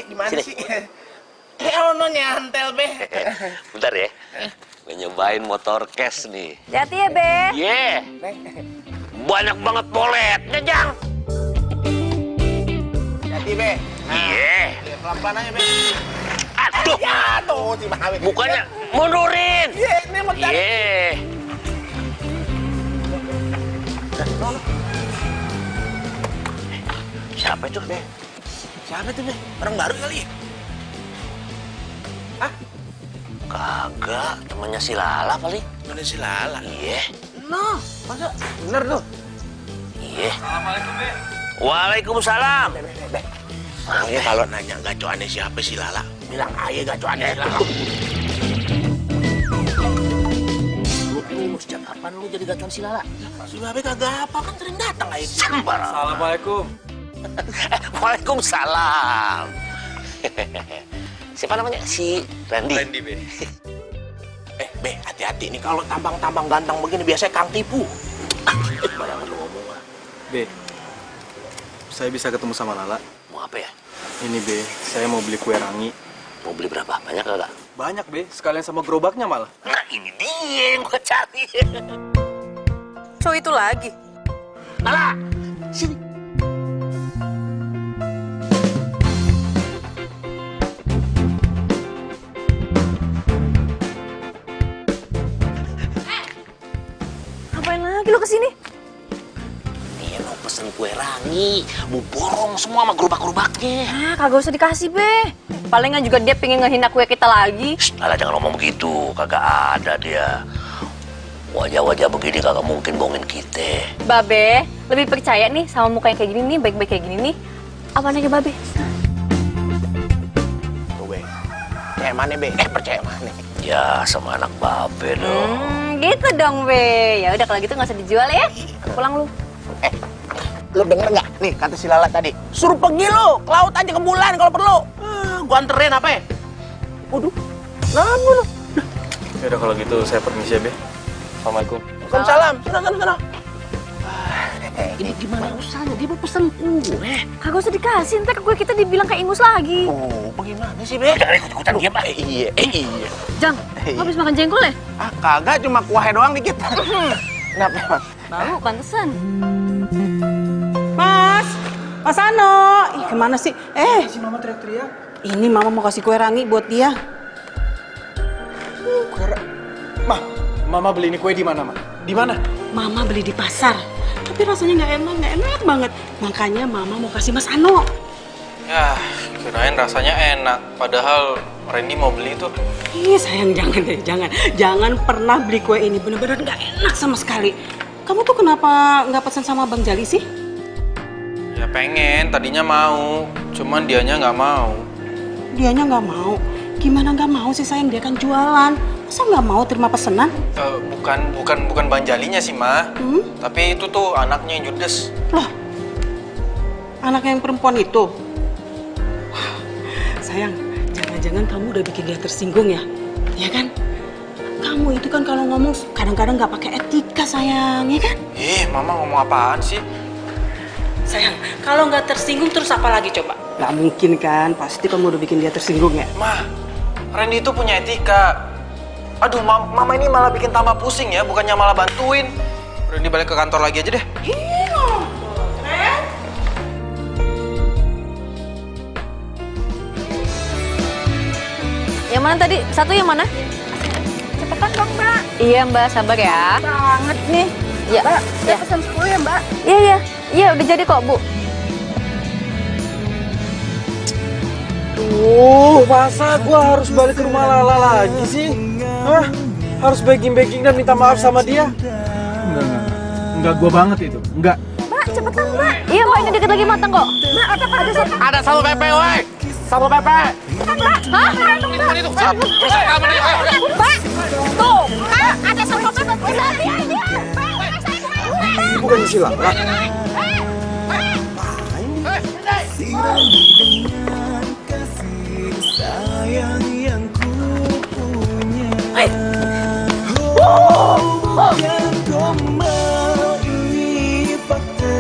Di mana sih? Ono nyantel, Be. Bentar ya. Gue nyobain motor cash nih. Hati ya, Be. Iya. Banyak banget poletnya, Jang. Hati, Be. Iya. Pelan-pelan aja, Be. Aduh. Jatuh si Babe. Bukannya mundurin. Iya, ini mau cari. Iya. Siapa itu, Be? Siapa tuh, Be? Orang baru kali ya? Hah? Kagak, temannya si Lala kali. Temennya si Lala? Iya. Masa? Bener tuh? Iya. Waalaikumsalam. Makanya kalau nanya gacoannya siapa si Lala, bilang aja gacoannya si Lala. Lu sejak kapan lu jadi gacoan si Lala? Si Babe kagak apa, kan sering datang aja. Sembarang. Assalamualaikum. Waalaikumsalam. Siapa namanya? Si Randy. Randy, Be. Be, hati-hati nih kalau tambang-tambang ganteng begini biasanya Kang tipu. Bayangan lu ngomong lah. Be, saya bisa ketemu sama Lala. Mau apa ya? Ini, Be, saya mau beli kue rangi. Mau beli berapa? Banyak kagak? Banyak, Be. Sekalian sama gerobaknya malah. Nah, ini dia yang gua cari. Cowok itu lagi. Lala, sini. Ngapain lagi lo kesini? Dia mau pesen kue rangi, mau borong semua sama gerobak-gerobaknya. Ah, kagak usah dikasih, Be. Palingan juga dia pengen ngehina kue kita lagi. Shh, Lala jangan ngomong begitu, kagak ada dia. Wajah-wajah begini kagak mungkin bohongin kita. Babe, lebih percaya nih sama muka yang kayak gini nih, baik-baik kayak gini nih. Apaan aja, Babe? Tuh, Be. Percaya mana, Be? Percaya mana? Ya, sama anak babe dong. Gitu dong, Be. Ya udah kalau gitu nggak usah dijual ya. Pulang lu. Lu denger nggak? Nih, kata si Lala tadi. Suruh pergi lu, ke laut aja ke bulan kalau perlu. Gua anterin apa ya? Waduh, lama lu. Ya udah kalau gitu saya permisi ya, Be. Assalamualaikum. Waalaikumsalam. Sana. Ini gimana usahanya? Dia mau pesen kue. Kagak usah dikasih, ntar kue kita dibilang kayak ingus lagi. Oh, bagaimana sih, Be? Jangan ikut-ikutan diam, Pak. Iya. Jang, lo habis makan jengkol ya? Ah, kagak, cuma kuahnya doang dikit. Kenapa, Bang? Bau, pantesan. Mas Ano. Ih, kemana sih? Si Mama teriak-teriak. Ini Mama mau kasih kue rangi buat dia. Mama beli ini kue di mana, Ma? Di mana? Mama beli di pasar. Tapi rasanya nggak enak banget. Makanya Mama mau kasih Mas Ano. Ya, kirain rasanya enak. Padahal Randy mau beli itu. Ih, sayang, jangan deh, jangan pernah beli kue ini. Bener-bener nggak enak sama sekali. Kamu tuh kenapa nggak pesan sama Bang Jali sih? Ya pengen, tadinya mau. Cuman dianya nggak mau. Dianya nggak mau. Gimana nggak mau sih, sayang? Dia kan jualan. Masa nggak mau terima pesanan? Bukan Bang Jalinya sih, Ma. Tapi itu tuh anaknya yang judes. Loh, anak yang perempuan itu? Wah, sayang, jangan-jangan kamu udah bikin dia tersinggung ya? Ya kan? Kamu itu kan kalau ngomong kadang-kadang nggak pakai etika, sayang, ya kan? Mama ngomong apaan sih? Sayang, kalau nggak tersinggung terus apa lagi coba? Nggak mungkin kan? Pasti kamu udah bikin dia tersinggung ya? Ma, Randy itu punya etika. Aduh, Mama ini malah bikin tambah pusing ya, bukannya malah bantuin. Randy balik ke kantor lagi aja deh. Yang mana tadi? Satu yang mana? Cepetan dong, Mbak. Iya, Mbak. Sabar ya. Banget nih. Ya, Mbak, ya. pesan 10 ya, Mbak. Iya, udah jadi kok, Bu. Masa gua harus balik ke rumah Lala lagi sih? Hah? Harus begging dan minta maaf sama dia? Enggak gua banget itu. Enggak. Mbak, cepetan, Mbak. Iya, Mbak. Ini dikit lagi matang kok. Mbak, ada satu. Ada Satpol PP, woi. Satpol PP. Mbak, hah? Itu, perusahaan keamanan ya. Mbak, tuh. Mbak, ada Satpol PP. Udah, lihat. Mbak, saya kemana? Ini bukan si Lala. Sayang yang ku punya. Bukan gombal, ini fakta.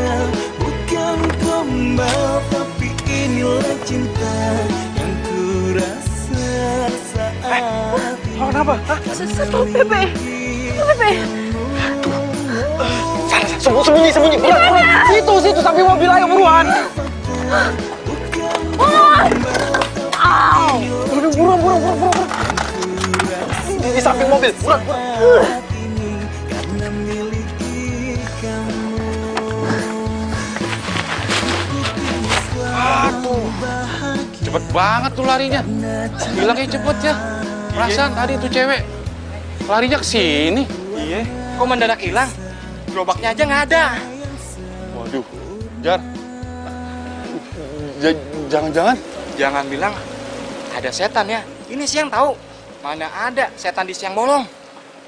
Bukan gombal, tapi inilah cinta yang ku rasa saat ini. Kenapa? Satpol PP. Sana, sembunyi. Buruan. Situ, sampai mobil, ayo buruan. Buruan. Di samping mobil, buruan. Karena miliki kamu. Aduh, cepet banget tuh larinya. Bilangnya cepet ya. Perasaan tadi tuh cewek larinya ke sini. Iya. Kok mendadak hilang? Gerobaknya aja nggak ada. Waduh, Jar. Jangan-jangan. Jangan bilang ada setan ya. Ini siang tahu. Mana ada setan di siang bolong.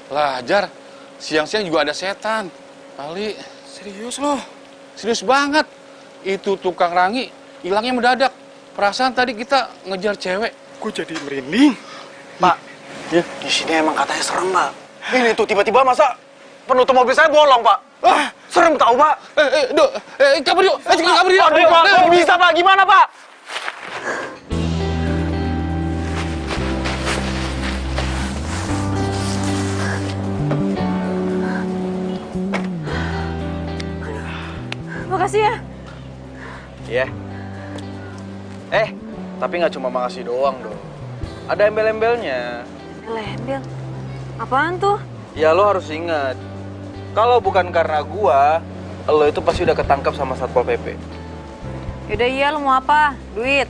Lah, Jar. Siang-siang juga ada setan. Kali, Serius loh. serius banget. Itu tukang rangi hilangnya mendadak. Perasaan tadi kita ngejar cewek. Gue jadi merinding. Pak, Ya. di sini emang katanya serem, Pak. Ini tuh tiba-tiba masa penutup mobil saya bolong, Pak. Ah, serem tahu, Pak. Kabur yuk. Kabur yuk. Aduh, Pak, nggak bisa, Pak. Gimana, Pak? Makasih ya. Iya. Tapi nggak cuma makasih doang dong. Ada embel-embelnya. Embel. Apaan tuh? Ya lo harus ingat, kalau bukan karena gua, lo itu pasti udah ketangkap sama Satpol PP. Yaudah iya, lu mau apa? Duit?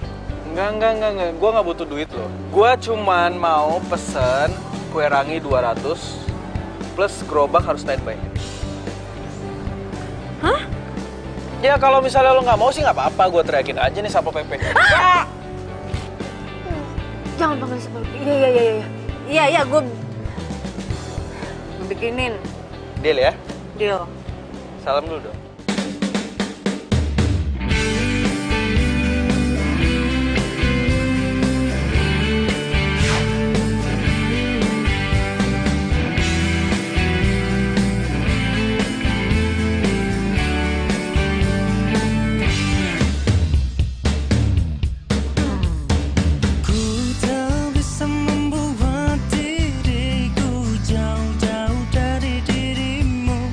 Enggak. Gua nggak butuh duit lo. Gua cuman mau pesen kue rangi 200 plus gerobak harus standby. Hah? Ya kalau misalnya lo nggak mau sih nggak apa-apa, gua teriakin aja nih Satpol PP. Jangan panggil seperti Iya, gue bikinin. Deal ya? Deal. Salam dulu dong. Ku tak bisa membuat diriku jauh-jauh dari dirimu,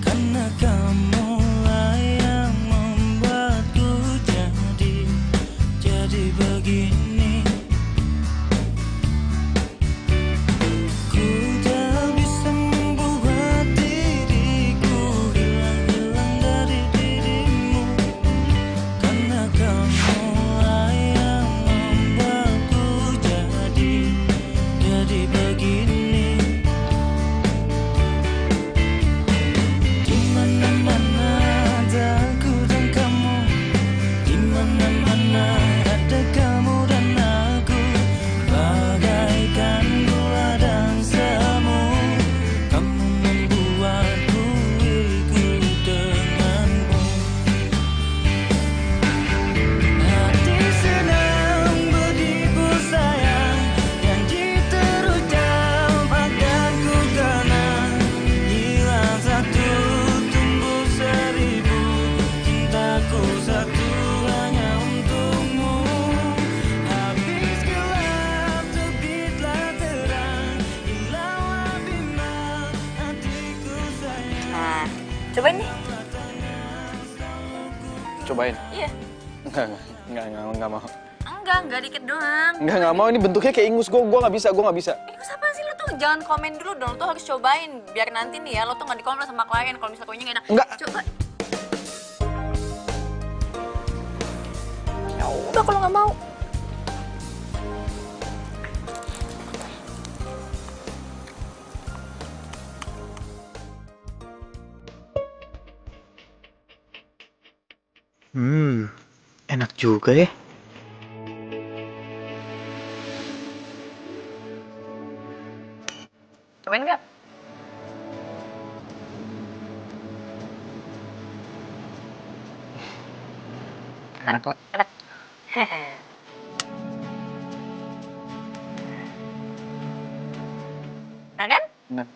karena kamulah yang membuatku jadi begini. Ku tak bisa membuat diriku hilang dari dirimu, karena kamulah yang membuatku jadi begini. Di mana-mana ada aku dan kamu, di mana-mana ada kamu dan aku, bagaikan gula dan semu. Kamu membuatku ikut denganmu. Hati sedang berdebu sayang, janji terucap akan ku kenang. Hilang satu, tumbuh seribu, cintaku satu hanya untukmu. Habis gelap, terbitlah terang, hilanglah bimbang hatiku sayang. Nah, cobain nih. Cobain. Iya. Enggak mau. Enggak dikit doang. Enggak mau, ini bentuknya kayak ingus. Gua nggak bisa. Ingus apaan sih? Lu tuh jangan komen dulu dong, lu tuh harus cobain. Biar nanti nih ya, lu tuh nggak dikomplain sama klien kalau misalnya kuenya nggak enak. Enggak. Coba. Ya udah kalau nggak mau. Enak juga ya. Cobain nggak? Enak kok. Enak. Nah kan? Enak.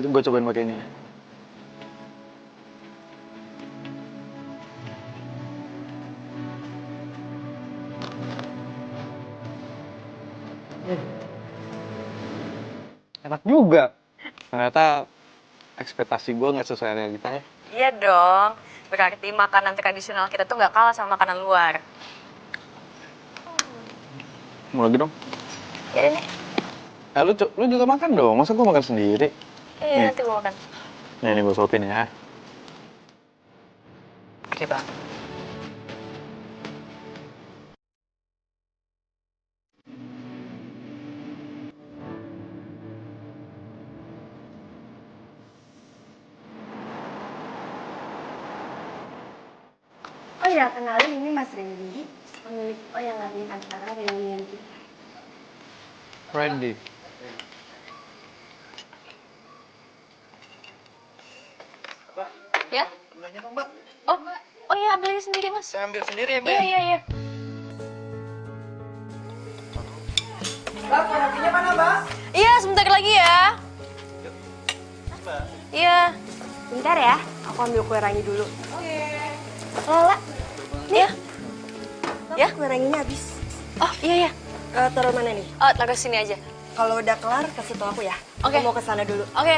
Gue cobain pakai ini. Enak juga. Ternyata ekspektasi gue nggak sesuai dengan kita ya. Iya dong. Berarti makanan tradisional kita tuh nggak kalah sama makanan luar. Mau lagi dong? Ya ini. Lu juga makan dong. Masa gue makan sendiri? Iya, nanti gua makan. Nih, gue suapin ya. Oke, Bang. Oh ya, kenalin ini Mas Randy, pemilik yang ngadain acara reunian kita. Randy. Ya? Oh iya, ambil aja sendiri, Mas. Saya ambil sendiri ya, Iya. Mbak, kopinya mana, Mbak? Iya, sebentar lagi ya. Iya. Bentar ya, aku ambil kue rangi dulu. Oke. Lala, nih. Ya? Kue ranginya habis. Oh, iya. Taruh mana nih? Oh, taruh sini aja. Kalau udah kelar, kasih tau aku ya. Oke. Aku mau ke sana dulu. Oke.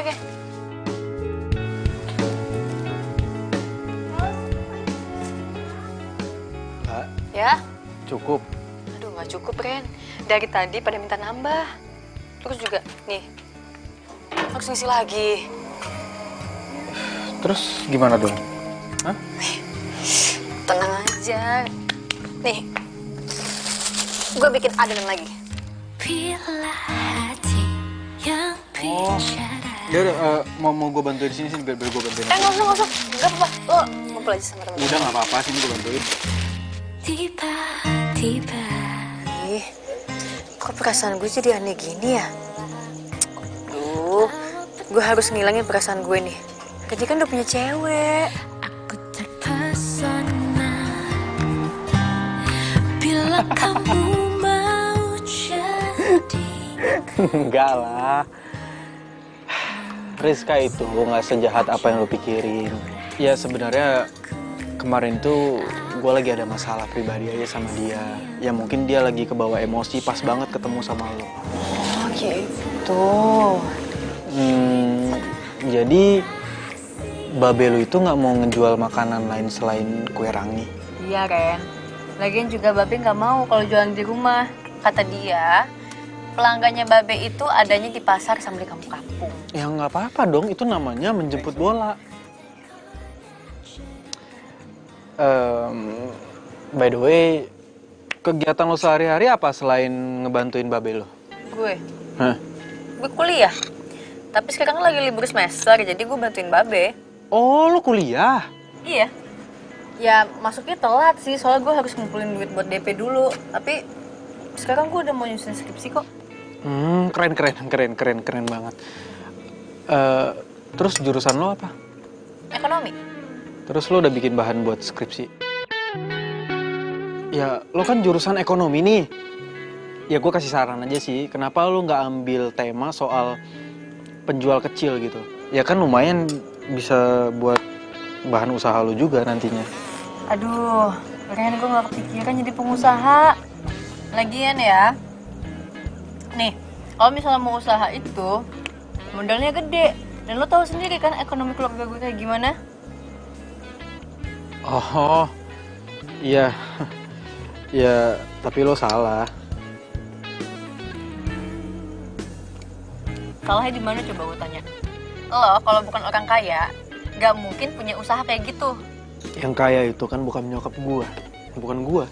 Kak, Ya? cukup. Aduh, nggak cukup, Ren. Dari tadi pada minta nambah. Terus juga, nih, harus ngisi lagi. Terus gimana dong? Hah? Tenang aja. Nih, gue bikin adonan lagi. Oh, ya udah, mau gue bantuin sini biar gue bantuin. Nggak usah. Nggak apa-apa. Lo ngumpul aja sama temen-temen. Udah nggak apa-apa, sini gue bantuin. Ih, kok perasaan gue jadi aneh gini ya? Duh, gue harus ngilangin perasaan gue nih. Jadi kan udah punya cewek. Aku terpesona bila kamu mau jadi. Enggak lah. Rizka itu nggak sejahat apa yang lo pikirin. Ya sebenarnya kemarin tuh gue lagi ada masalah pribadi aja sama dia. Ya mungkin dia lagi kebawa emosi pas banget ketemu sama lo. Oh gitu. Jadi Babe lu itu nggak mau ngejual makanan lain selain kue rangi. Iya, Ren. Lagian juga Babe nggak mau kalau jualan di rumah. Kata dia, pelanggannya Babe itu adanya di pasar sama di kampung-kampung. Ya nggak apa-apa dong, itu namanya menjemput bola. By the way, kegiatan lo sehari-hari apa selain ngebantuin Babe lo? Gue? Hah? Gue kuliah. Tapi sekarang lagi libur semester, jadi gue bantuin Babe. Oh, lo kuliah? Iya. Ya masuknya telat sih, soalnya gue harus ngumpulin duit buat DP dulu. Tapi sekarang gue udah mau nyusun skripsi kok. Keren banget. Terus jurusan lo apa? Ekonomi. Terus lo udah bikin bahan buat skripsi? Ya, lo kan jurusan ekonomi nih. Ya gue kasih saran aja sih, kenapa lo nggak ambil tema soal penjual kecil gitu? Ya kan lumayan bisa buat bahan usaha lo juga nantinya. Aduh, Ren, gue gak kepikiran jadi pengusaha. Lagian ya, nih, kalau misalnya mau usaha itu, modalnya gede. Dan lo tahu sendiri kan ekonomi keluarga gue kayak gimana? Oh, iya. Ya, tapi lo salah. Salahnya di mana coba gue tanya? Lo kalau bukan orang kaya, gak mungkin punya usaha kayak gitu. Yang kaya itu kan bukan nyokap gua, bukan gua.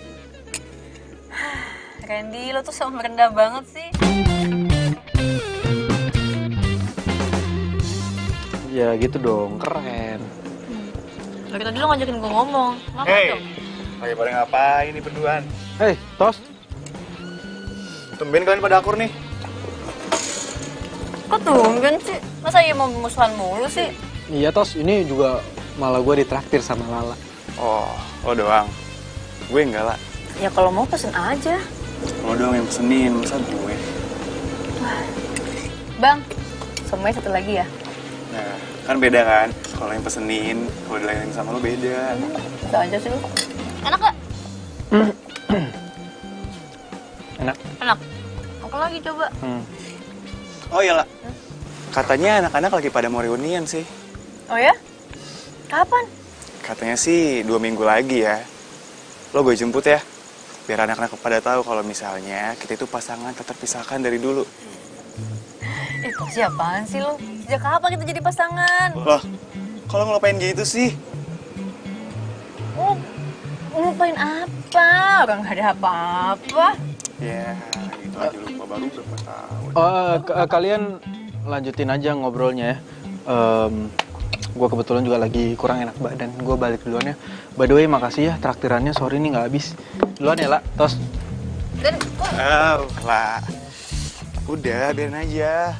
Randy, lo tuh sama merendah banget sih. Ya gitu dong, keren. Dari tadi lo ngajakin gue ngomong. Ngapain Hei, dong? lagi pada ngapain nih berduaan? Hei, Tos. Tumben kalian pada akur nih. Kok tumben sih? Masa iya mau musuhan mulu sih? Iya, Tos. Ini juga malah gua ditraktir sama Lala. Oh, lo doang. Gue enggak lah. Ya kalau mau pesen aja. Lo doang yang pesenin, masa gue? Bang, semuanya satu lagi ya? Nah, kan beda kan? Kalau yang pesenin, kalau dilayani sama lo beda. Bisa aja sih lu. Enak gak? Enak. Enak. Apa lagi coba? Oh iya lah. Katanya anak-anak lagi pada mau reunian sih. Oh ya? Kapan? Katanya sih 2 minggu lagi ya. Lo gue jemput ya. Biar anak-anak pada tahu kalau misalnya kita itu pasangan tak terpisahkan dari dulu. Itu siapaan sih lu? Sejak kapan kita jadi pasangan? Loh, kalau ngelupain gitu sih? Oh, ngelupain apa? Orang gak ada apa-apa. Ya, itu aja lupa baru berapa tahun. Kalian lanjutin aja ngobrolnya ya. gue kebetulan juga lagi kurang enak badan. Gue balik duluan ya. By the way, makasih ya traktirannya. Sorry nih nggak habis. Duluan ya, La. Tos. Dan Lah. Udah, biarin aja.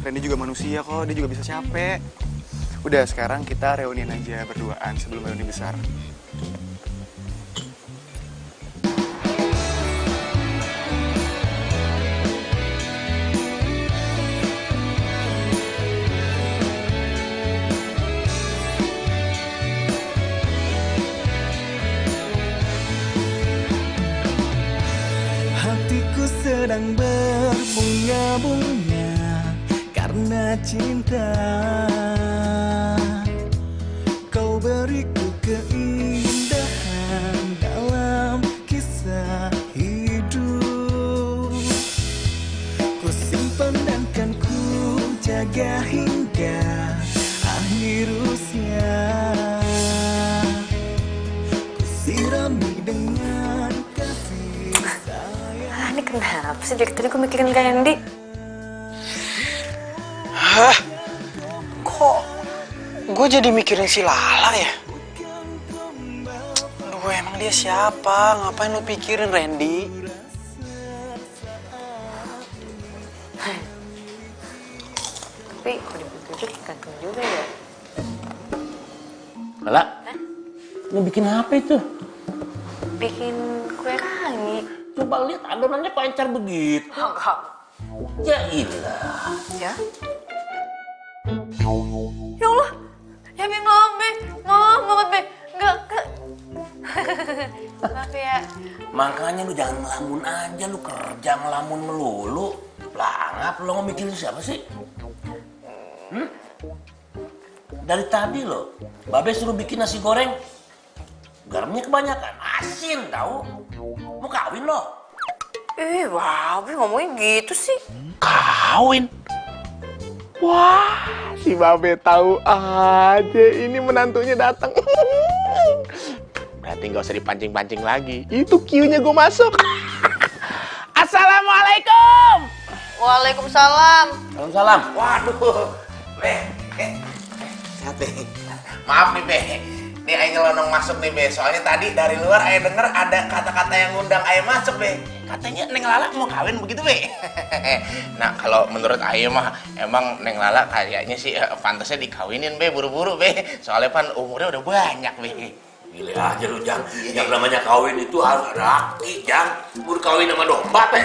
Randy juga manusia kok, dia juga bisa capek. Udah, sekarang kita reunian aja berduaan sebelum reuni besar. Hatiku sedang berbunga-bunga karena cinta. Kau beriku keindahan dalam kisah hidup. Ku simpan dan kan ku jaga hingga akhir usia. Ku sirami dengan kasih sayang. Ini kenapa sih dari tadi gue mikirin Kak Hendy? Hah? Kok gue jadi mikirin si Lala ya? Aduh, emang dia siapa? Ngapain lu pikirin Randy? Tapi kalau dipikir-pikir kagak juga ya. Lala, lu bikin apa itu? Bikin kue rangi. Coba lihat adonannya kok encer begitu. Enggak. Ya ilah. Ya? Ya Allah, ya Be, maaf Be, maaf banget Be, enggak. Maaf ya. Makanya lu jangan ngelamun aja, lu kerja ngelamun melulu. Langap, lu mau mikirin siapa sih? Dari tadi lo, Babe suruh bikin nasi goreng. Garamnya kebanyakan, asin tau. Mau kawin lo? Wah, Be ngomongnya gitu sih. Kawin? Wah, si Babe tahu aja ini menantunya datang. Berarti nggak usah dipancing-pancing lagi. Itu Q-nya gue masuk. Assalamualaikum. Waalaikumsalam. Waalaikumsalam. Waduh, sehat Be. Maaf nih Be, nih Ayo nyelonong masuk nih Be. Soalnya tadi dari luar Ayo denger ada kata-kata yang ngundang Ayo masuk Be. Katanya Neng Lala mau kawin begitu Be. Nah kalau menurut Ayo mah emang Neng Lala kayaknya sih pantasnya dikawinin Be, buru-buru Be. Soalnya pan umurnya udah banyak Be. Gila aja lu, Jang. Yang namanya kawin itu harus ada laki, Jang. Buru kawin sama domba, teh.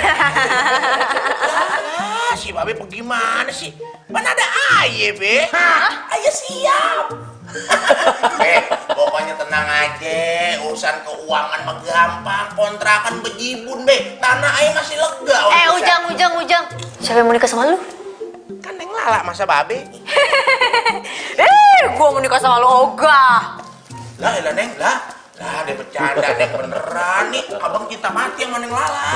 Si Babe bagaimana sih? Mana ada Aye, Be? Aye siap. Be, pokoknya tenang aja. Urusan keuangan mah gampang. Kontrakan bejibun, Be. Tanah Aye masih lega. Ujang. Siapa yang mau nikah sama lu? Kan Neng Lala, masa Babe? Gua mau nikah sama lu ogah. Lah, Neng, lah dia bercanda, Neng beneran nih. Abang cinta mati sama Neng Lala.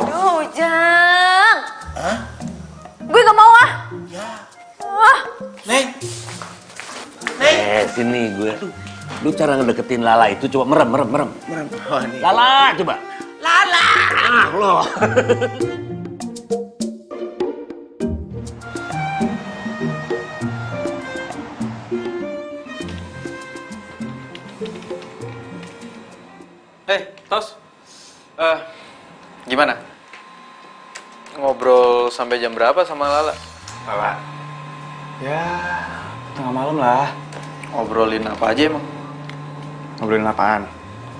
Duh, Ujang. Hah? Gue gak mau ah. Ya. Wah. Neng. Sini gue. Lu cara ngedeketin Lala itu coba merem. Oh, nih. Lala, coba. Lala. Lo. Tos. Gimana? Ngobrol sampai jam berapa sama Lala? Lala. Ya, tengah malam lah. Ngobrolin apa aja emang? Ngobrolin apaan?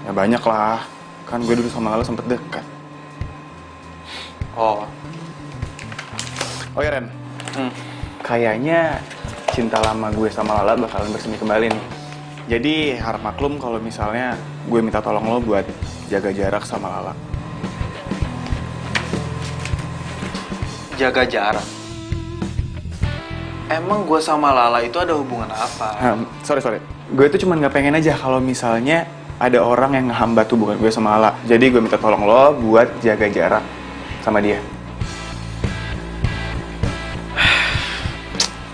Ya banyak lah. Kan gue dulu sama Lala sempet dekat. Oh ya Ren. Kayaknya cinta lama gue sama Lala bakalan bersemi kembali nih. Jadi harap maklum kalau misalnya gue minta tolong lo buat jaga jarak sama Lala. Jaga jarak? Emang gue sama Lala itu ada hubungan apa? Sorry. Gue itu cuma nggak pengen aja kalau misalnya ada orang yang ngehambat hubungan gue sama Lala. Jadi gue minta tolong lo buat jaga jarak sama dia.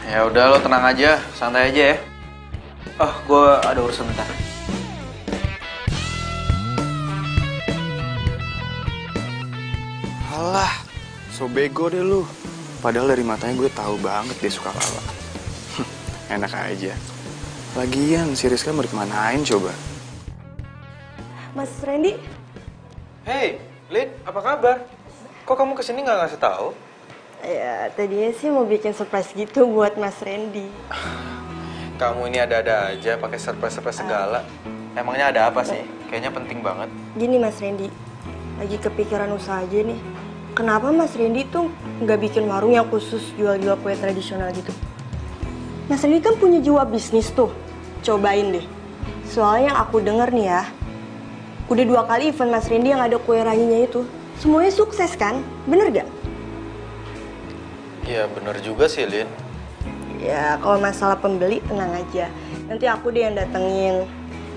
Ya udah, lo tenang aja, santai aja ya. Gue ada urusan bentar. Alah, so bego deh lu. Padahal dari matanya gue tahu banget dia suka Lala. Enak aja. Lagian si Rizka mau dikemanain coba? Mas Randy, Hey, Lin, apa kabar? Kok kamu kesini nggak ngasih tahu? ya tadinya sih mau bikin surprise gitu buat Mas Randy. Kamu ini ada-ada aja pakai surprise-surprise segala. Emangnya ada apa sih? Kayaknya penting banget. Gini Mas Randy, lagi kepikiran usaha aja nih. Kenapa Mas Randy tuh nggak bikin warung yang khusus jual-jual kue tradisional gitu? Mas Randy kan punya jiwa bisnis tuh. Cobain deh. Soalnya yang aku denger nih ya, udah 2 kali event Mas Randy yang ada kue ranginya itu. Semuanya sukses kan? Bener gak? Ya bener juga sih, Lin. Ya kalau masalah pembeli tenang aja. Nanti aku deh yang datengin.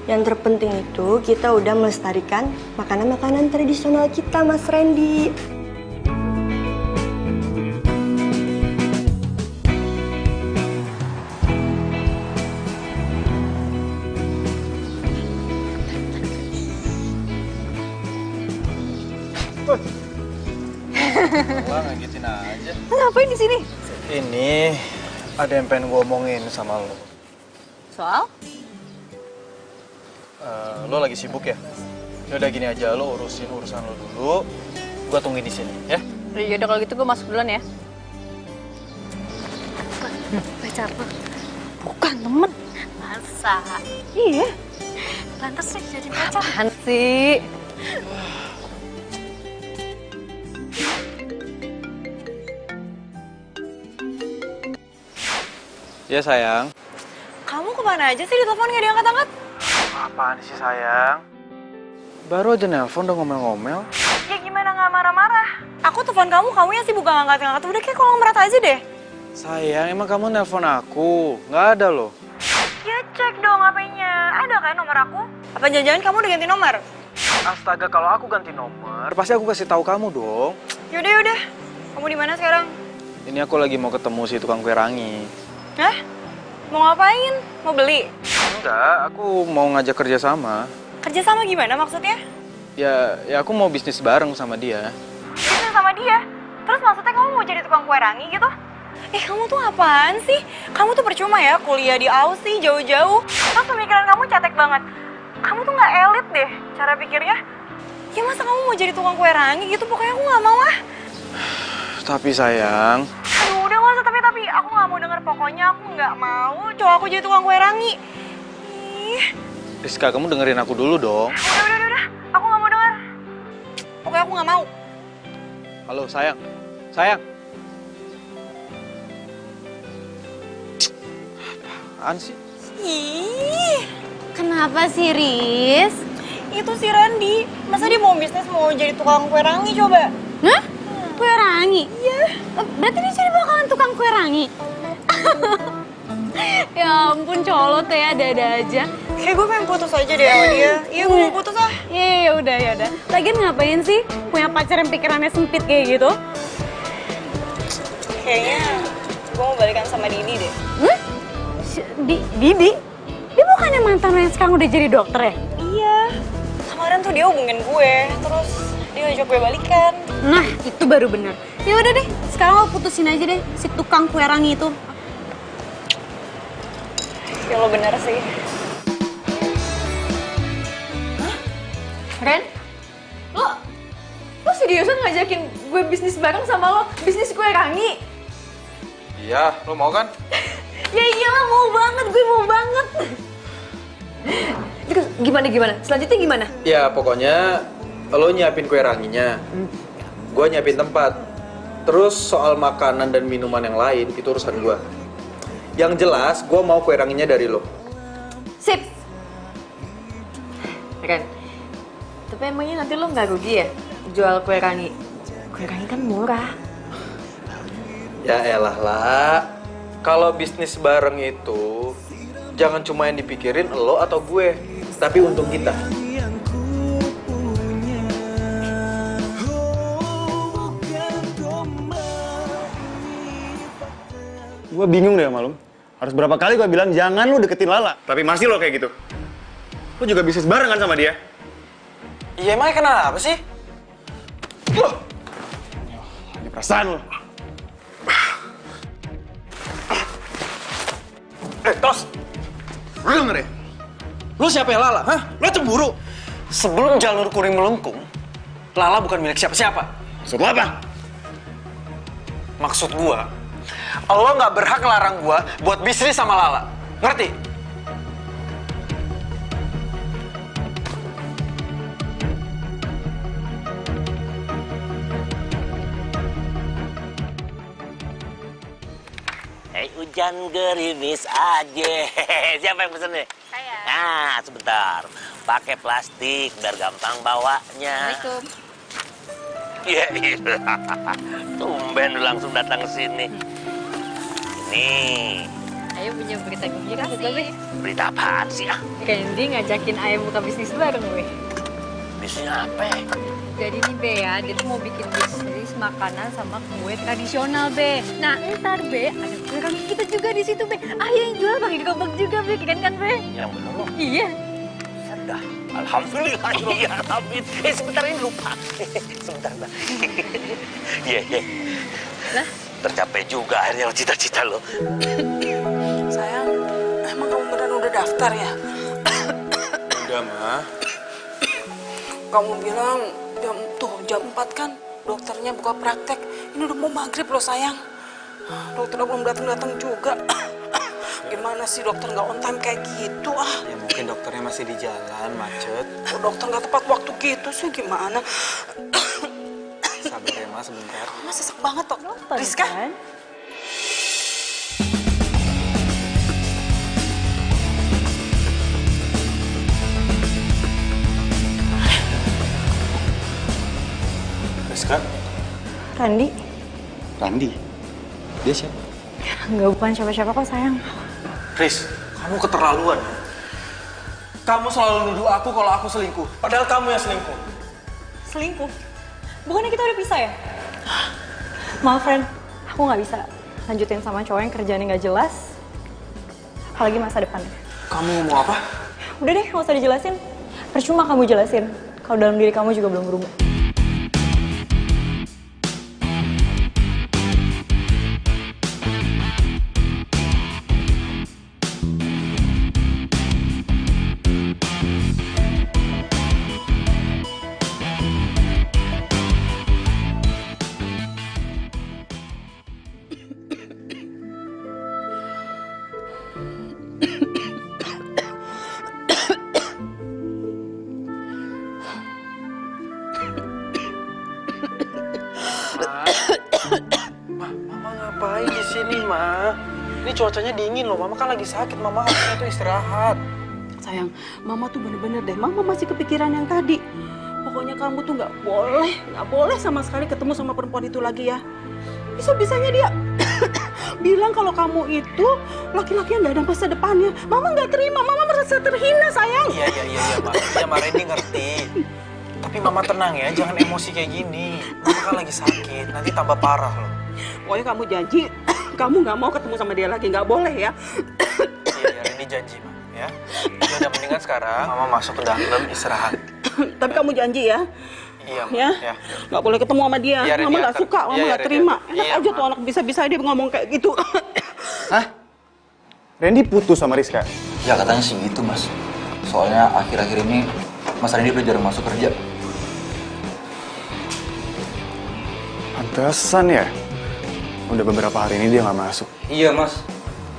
Yang terpenting itu kita udah melestarikan makanan-makanan tradisional kita, Mas Randy. Wah, ngagetin aja. Ngapain di sini? Ini ada yang pengen gue omongin sama lo. Soal? Lo lagi sibuk ya? Yaudah gini aja, lo urusin urusan lo dulu. Gue tungguin di sini, ya? Yaudah kalau gitu gue masuk duluan ya. Pacar lo? Bukan temen. Masa? Iya. Lantas sih jadi pacar? Apaan sih? Ya sayang. Kamu kemana aja sih di telepon nggak diangkat-angkat? Apaan sih sayang? Baru aja nelpon udah ngomel-ngomel. Ya gimana nggak marah-marah? Aku telepon kamu yang sibuk nggak ngangkat-ngangkat. Udah kayak kolong merat aja deh. Sayang, emang kamu nelpon aku? Nggak ada loh. Ya cek dong HP-nya. Ada kan nomor aku? Apa jangan-jangan kamu udah ganti nomor? Astaga, kalau aku ganti nomor, pasti aku kasih tahu kamu dong. Yaudah. Kamu di mana sekarang? Ini aku lagi mau ketemu si tukang kue rangi. Hah? Mau ngapain? Mau beli? Enggak, aku mau ngajak kerja sama. Kerja sama gimana maksudnya? Ya aku mau bisnis bareng sama dia. Bisnis sama dia? Terus maksudnya kamu mau jadi tukang kue rangi gitu? Kamu tuh apaan sih? Kamu tuh percuma ya kuliah di Aussie jauh-jauh. Terus pemikiran kamu cetek banget. Kamu tuh nggak elit deh cara pikirnya. Ya masa kamu mau jadi tukang kue rangi gitu? Pokoknya aku nggak mau ah. Tapi sayang. Aduh udah nggak usah tapi. Aku nggak mau denger. Pokoknya aku nggak mau cowok aku jadi tukang kue rangi. Ih. Rizka, kamu dengerin aku dulu dong. Udah. Aku nggak mau denger. Pokoknya aku nggak mau. Halo sayang. Sayang. Apaan sih? Ih. Kenapa sih, Riz? Itu si Randy. Masa dia mau bisnis mau jadi tukang kue rangi coba? Hah? Kue rangi? Iya. Berarti dia jadi bakalan tukang kue rangi? Ya ampun, colo tuh ya, ada-ada aja. Kayak gue pengen putus aja deh sama dia. Iya, gue mau putus ah. Iya, udah. Lagian ngapain sih punya pacar yang pikirannya sempit kayak gitu? Kayaknya gue mau balikan sama Didi deh. Didi? Dia bukannya mantan lo yang sekarang udah jadi dokter ya? Iya. Kemarin tuh dia hubungin gue, terus dia ngajak gue balikan. Nah, itu baru bener. Ya udah deh, sekarang lo putusin aja deh si tukang kue rangi itu. Ya lo bener sih. Ren? Lo seriusan ngajakin gue bisnis bareng sama lo? Bisnis kue rangi? Iya, lo mau kan? Ya iyalah, mau banget, gue mau banget. Terus gimana? Selanjutnya gimana? Ya pokoknya lo nyiapin kue ranginya. Gue nyiapin tempat. Terus soal makanan dan minuman yang lain, itu urusan gue. Yang jelas, gue mau kue ranginya dari lo. Sip. Ren, tapi emangnya nanti lo nggak rugi ya jual kue rangi? Kue rangi kan murah. Ya elah lah. Kalau bisnis bareng itu, jangan cuma yang dipikirin lo atau gue, tapi untung kita. Gue bingung deh sama lu. Harus berapa kali gue bilang jangan lu deketin Lala. Tapi masih lo kayak gitu. Lu juga bisnis bareng kan sama dia? Iya emangnya kenapa sih? Ini perasaan lo. Tos! Lu denger ya? Lu siapa ya Lala? Hah? Lu cemburu? Sebelum jalur kuning melengkung, Lala bukan milik siapa-siapa. Maksud lo apa? Maksud gua, lo nggak berhak ngelarang gua buat bisnis sama Lala. Ngerti? Hujan gerimis aja. Siapa yang pesen nih? Saya. Nah, sebentar. Pakai plastik biar gampang bawanya. Assalamualaikum. Iya, iya. Tumben lu langsung datang ke sini. Nih. Ayo punya berita gembira buat Babe. Berita apaan sih ah? Candy ngajakin Ayah buka bisnis bareng gue. Bisnis apa ya? Jadi nih Be ya, dia tuh mau bikin bisnis makanan sama kue tradisional Be. Nah ntar Be, ada kue rangi kita juga di situ Be. Ayo yang jual pakai gerobak juga Be, keren kan Be? Yang bener loh. Iya. Sudah. Alhamdulillah ya Rabbil. Sebentar ini lupa. Sebentar. Iya, iya. Lah? Tercapai juga akhirnya cita-cita lo. Sayang, emang kamu beneran udah daftar ya? Udah, Ma. Kamu bilang jam 4 kan dokternya buka praktek. Ini udah mau maghrib loh sayang. Dokternya belum datang juga. Gimana sih dokter nggak on time kayak gitu ah? Ya mungkin dokternya masih di jalan, macet. Oh, dokter nggak tepat waktu gitu sih gimana? Sabar ya, Ma, sebentar. Mas sesek banget kok. Rizka? Kan? Rizka? Randi? Randi? Dia siapa? Nggak, bukan siapa-siapa kok sayang. Riz, kamu keterlaluan. Kamu selalu nuduh aku kalau aku selingkuh. Padahal kamu yang selingkuh. Selingkuh? Bukannya kita udah pisah ya? Maaf, friend. Aku nggak bisa lanjutin sama cowok yang kerjaannya nggak jelas. Apalagi masa depannya. Kamu mau apa? Udah deh, nggak usah dijelasin. Percuma kamu jelasin. Kalau dalam diri kamu juga belum berubah. Mama ngapain di sini, Ma? Ini cuacanya dingin loh. Mama kan lagi sakit. Mama harusnya tuh istirahat. Sayang, Mama tuh bener-bener deh. Mama masih kepikiran yang tadi. Pokoknya kamu tuh nggak boleh sama sekali ketemu sama perempuan itu lagi ya. Bisa-bisanya dia bilang kalau kamu itu laki-laki yang nggak ada masa depannya. Mama nggak terima. Mama merasa terhina, sayang. Iya, Ma. Iya, Ma, Randy ngerti. Tapi Mama tenang ya, jangan emosi kayak gini. Mama kan lagi sakit, nanti tambah parah loh. Pokoknya kamu janji, kamu nggak mau ketemu sama dia lagi, nggak boleh ya. Iya, Randy janji, Ma. Ya. Ya udah, mendingan sekarang Mama masuk ke dalam istirahat. Tapi kamu janji ya. Iya, Ma. Ya, nggak boleh ketemu sama dia. Iya, Randy, Mama nggak suka, Mama nggak terima. Enak Iya, aja Ma. tuh anak bisa-bisa dia ngomong kayak gitu. Hah? Randy putus sama Rizka? Ya katanya sih gitu, Mas. Soalnya akhir-akhir ini Mas Randy udah jarang masuk kerja. Pantesan ya? Udah beberapa hari ini dia nggak masuk. Iya, Mas.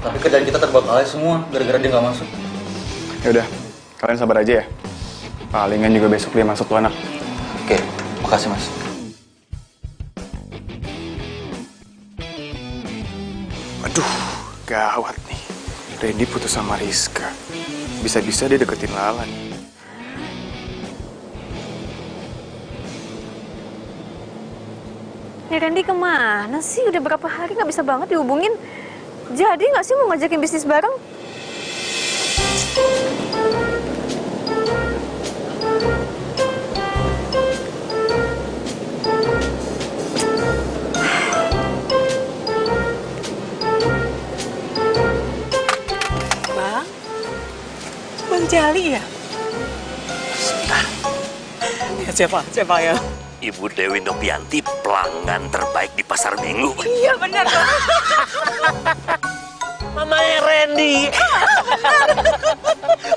Tapi kerjaan kita terbengkalai semua gara-gara dia nggak masuk. Ya udah, kalian sabar aja ya. Palingan juga besok dia masuk tuh anak. Oke, makasih, Mas. Aduh, gawat nih. Randy putus sama Rizka. Bisa-bisa dia deketin Lala nih. Nih Randy kemana sih? Udah berapa hari nggak bisa banget dihubungin. Jadi nggak sih mau ngajakin bisnis bareng? Bang Jali ya? Siapa ya? Ibu Dewi Nopianti, pelanggan terbaik di pasar minggu. Iya benar. Mamanya Randy.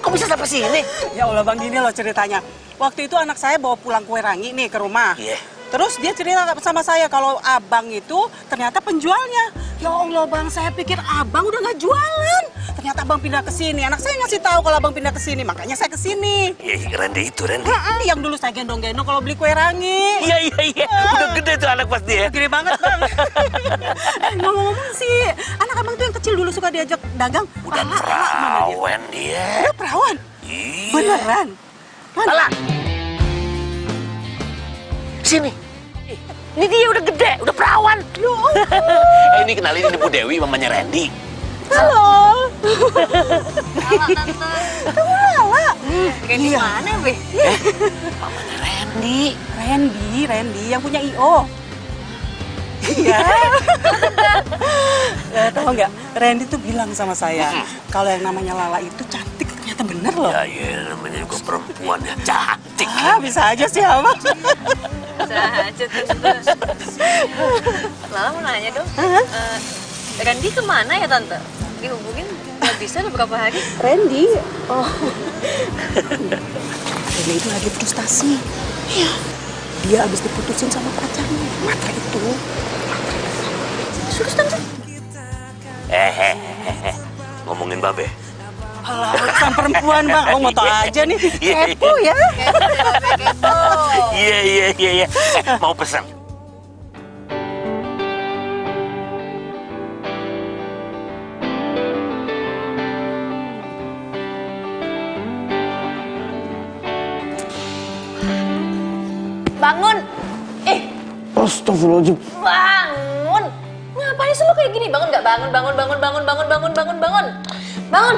Kok bisa sampai sini? Ya Allah Bang, gini loh ceritanya. Waktu itu anak saya bawa pulang kue rangi nih ke rumah. Iya. Terus dia cerita sama saya kalau abang itu ternyata penjualnya. Ya Allah Bang, saya pikir abang udah nggak jualan. Ternyata abang pindah ke sini. Anak saya ngasih tahu kalau abang pindah ke sini, makanya saya ke sini. Iya, Randy itu, Randy. Yang dulu saya gendong-gendong kalau beli kue rangi. Iya. Udah gede tuh anak pasti ya. Gede banget Bang. Ngomong-ngomong sih, anak abang tuh yang kecil dulu suka diajak dagang. Udah perawan dia. Perawan? Iya. Beneran? Lala. Sini. Ini dia udah gede, udah perawan. Ini kenalin ini Bu Dewi, mamanya Randy. Halo. Lala, Tante. Kamu Lala? Randy mana, Be? Mamanya Randy. Randy yang punya IO. Iya. Tahu nggak? Randy tuh bilang sama saya kalau yang namanya Lala itu cantik, ternyata bener loh. Ya, namanya juga perempuan ya, cantik. Bisa aja sih Abang. Bisa aja, Tante. Lala mau nanya dong. Randy kemana ya, Tante? Dihubungin nggak bisa udah berapa hari? Randy? Oh. Randy itu lagi frustasi. Iya. Dia habis diputusin sama pacarnya. Matra itu. Serius, Tante? Ngomongin Babe. Alah, urusan perempuan Bang. Abang mau tau aja nih. Kepo ya. Kepo. Iya. Mau pesan. Bangun! Astagfirullahaladzim. Bangun! Ngapain sih lo kayak gini? Bangun nggak? Bangun! Bangun!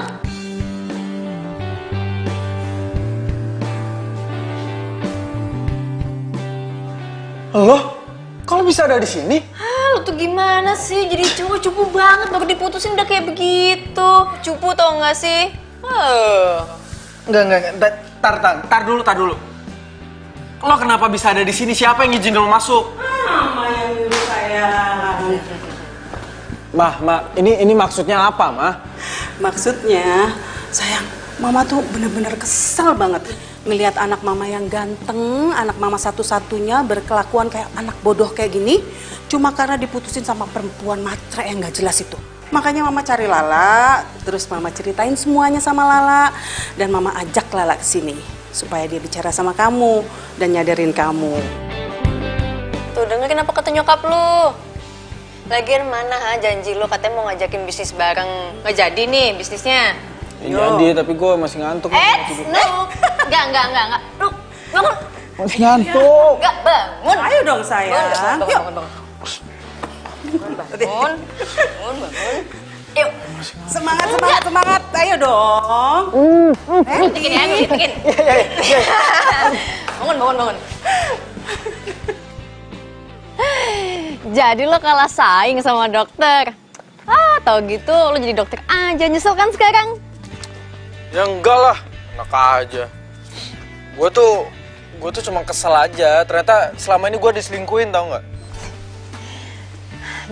Loh, kalau bisa ada di sini? Lo tuh gimana sih? Jadi cowok cupu banget, baru diputusin udah kayak begitu. Cupu tau nggak sih? Enggak. Tar dulu. Lo kenapa bisa ada di sini? Siapa yang izin lo masuk? Mama yang nyuruh saya. Ma, ini maksudnya apa, Ma? Maksudnya, sayang, Mama tuh bener-bener kesel banget ngelihat anak Mama yang ganteng, anak Mama satu-satunya berkelakuan kayak anak bodoh kayak gini, cuma karena diputusin sama perempuan matre yang gak jelas itu. Makanya Mama cari Lala, terus Mama ceritain semuanya sama Lala, dan Mama ajak Lala ke sini supaya dia bicara sama kamu dan nyadarin kamu. Tuh dengerin apa kata nyokap lu. Lagian mana janji lu katanya mau ngajakin bisnis bareng. Nggak jadi nih bisnisnya. Jadi, tapi gue masih ngantuk. No. Enggak. Lu bangun. Masih ngantuk. Enggak, bangun. Ayo dong sayang. Bangun. Yuk. Semangat. Ayo dong. Bikin. Bangun. Jadi lo kalah saing sama dokter. Tau gitu lo jadi dokter aja, nyesel kan sekarang? Ya enggak lah, enak aja. Gue tuh cuma kesel aja. Ternyata selama ini gue diselingkuhin, tau nggak?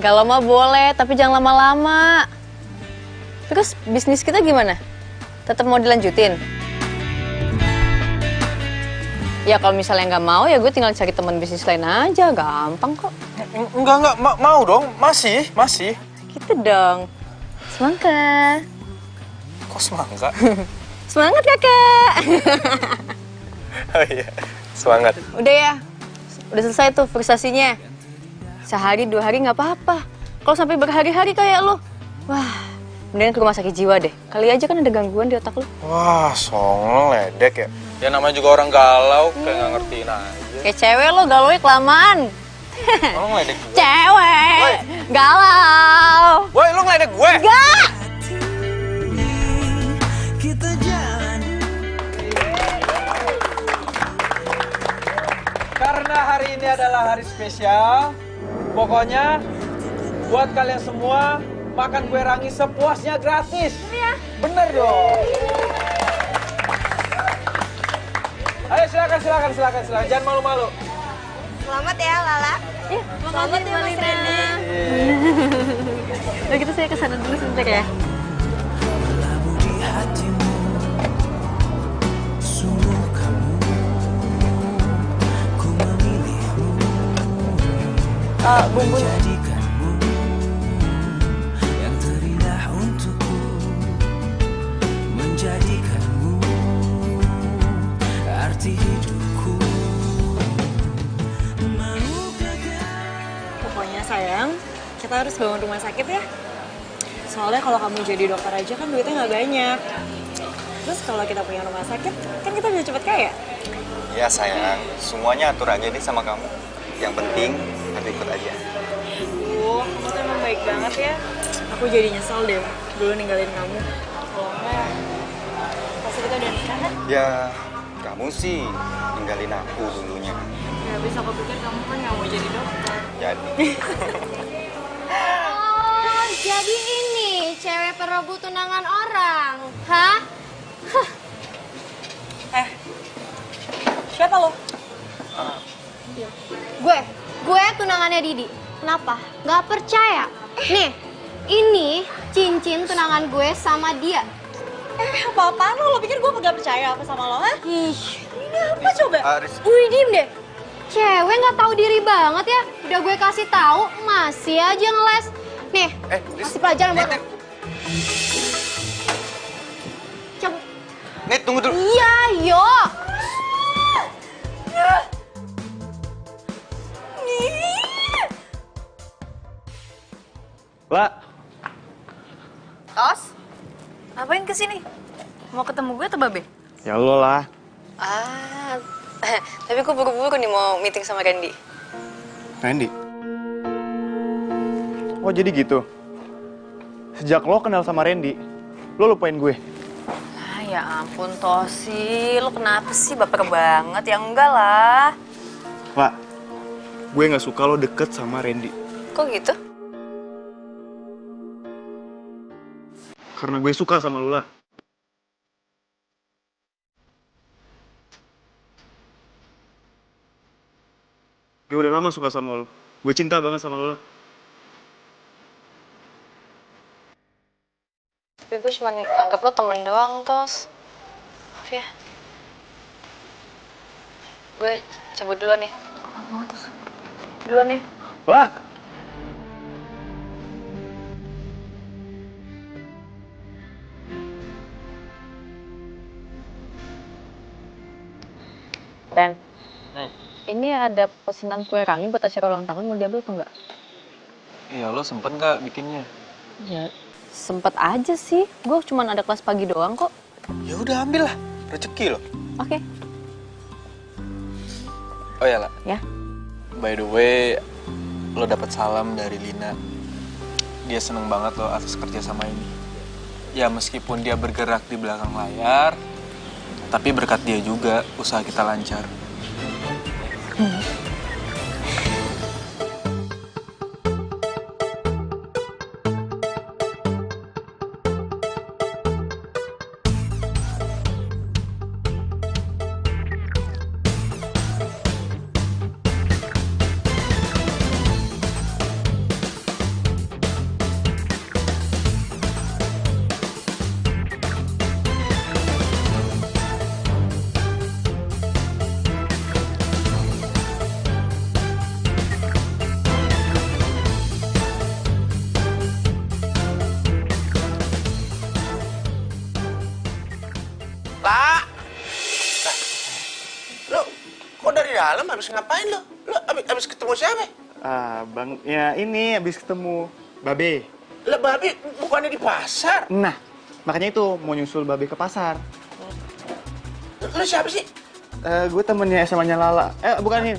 Galau mah boleh, tapi jangan lama-lama. Terus bisnis kita gimana? Tetap mau dilanjutin? Ya kalau misalnya nggak mau, ya gue tinggal cari teman bisnis lain aja, gampang kok. Enggak, mau dong, masih. Gitu dong. Semangka. Kok semangka? Semangat kakak. Oh iya, semangat. Udah ya, udah selesai tuh frustasinya. Sehari 2 hari nggak apa-apa. Kalau sampai berhari-hari kayak lo, wah, mendingan ke rumah sakit jiwa deh. Kali aja kan ada gangguan di otak lo. Wah, songong ledek ya. Ya namanya juga orang galau, kayak nggak ngertiin aja. Kayak cewek lo galaunya kelamaan. Lo ngeledek gue? Cewek, galau. Woi, lo ngeledek gue? Enggak. Karena hari ini adalah hari spesial, pokoknya buat kalian semua makan kue rangi sepuasnya gratis. Iya. Bener dong. Ayo silakan, jangan malu-malu. Selamat ya Lala. Iya, selamat ya Mas Randy. Udah gitu saya kesana dulu sebentar ya. bumbunya. Menjadikanmu yang terindah untukku, menjadikanmu arti hidupku. Pokoknya sayang, kita harus bangun rumah sakit ya. Soalnya kalau kamu jadi dokter aja kan duitnya nggak banyak. Terus kalau kita punya rumah sakit, kan kita bisa cepet kaya. Ya sayang, semuanya atur aja nih sama kamu. Yang penting aku ikut aja. Kamu tuh emang baik banget ya. Aku jadi nyesel deh dulu ninggalin kamu. Kalau enggak, pasti kita udah nikah kan? Ya, kamu sih ninggalin aku dulunya. Ya habis aku pikir kamu kan nggak mau jadi dokter. Jadi. Oh, jadi ini cewek perebut tunangan orang. Hah? Siapa lo? Gue tunangannya Didi. Kenapa? Gak percaya? Nih, ini cincin tunangan gue sama dia. Apa-apaan lo? Lo pikir gue gak percaya apa sama lo, ha? Ih, ini apa coba? Wih, diem deh. Cewek nggak tahu diri banget ya. Udah gue kasih tahu, masih aja ngeles. Nih, kasih pelajaran buat lo. Cabut. Nih, tunggu dulu. Iya, yo. La. Tos? Ngapain kesini? Mau ketemu gue atau Babe? Ya lo lah. Tapi gue buru-buru nih mau meeting sama Randy. Randy? Oh jadi gitu? Sejak lo kenal sama Randy, lo lupain gue? Ya ampun Tosi, lo kenapa sih baper banget? Ya enggak lah. Pak, gue nggak suka lo deket sama Randy. Kok gitu? Karena gue suka sama lo lah. Gue udah lama suka sama lo. Gue cinta banget sama lo. Tapi gue cuma anggap lo temen doang, Tos. Maaf ya. Gue cabut duluan nih. Duluan nih. Wah! Dan ini ada pesanan kue rangi buat acara ulang tahun, mau diambil atau enggak? Iya, lo sempet nggak bikinnya? Ya, sempet aja sih. Gue cuma ada kelas pagi doang kok. Ya udah ambil lah, rezeki lo. Oke. Oh ya, La. Ya. By the way, lo dapet salam dari Lina. Dia seneng banget lo atas kerja sama ini. Ya meskipun dia bergerak di belakang layar, tapi berkat dia juga usaha kita lancar. Lah. Lo kok dari dalam habis ngapain lo? Lo habis ketemu siapa? Bang, ya ini habis ketemu Babe. Lah Babe bukannya di pasar? Nah, makanya itu mau nyusul Babe ke pasar. Lo siapa sih? Gue temennya SMA-nya Lala. Bukan nih,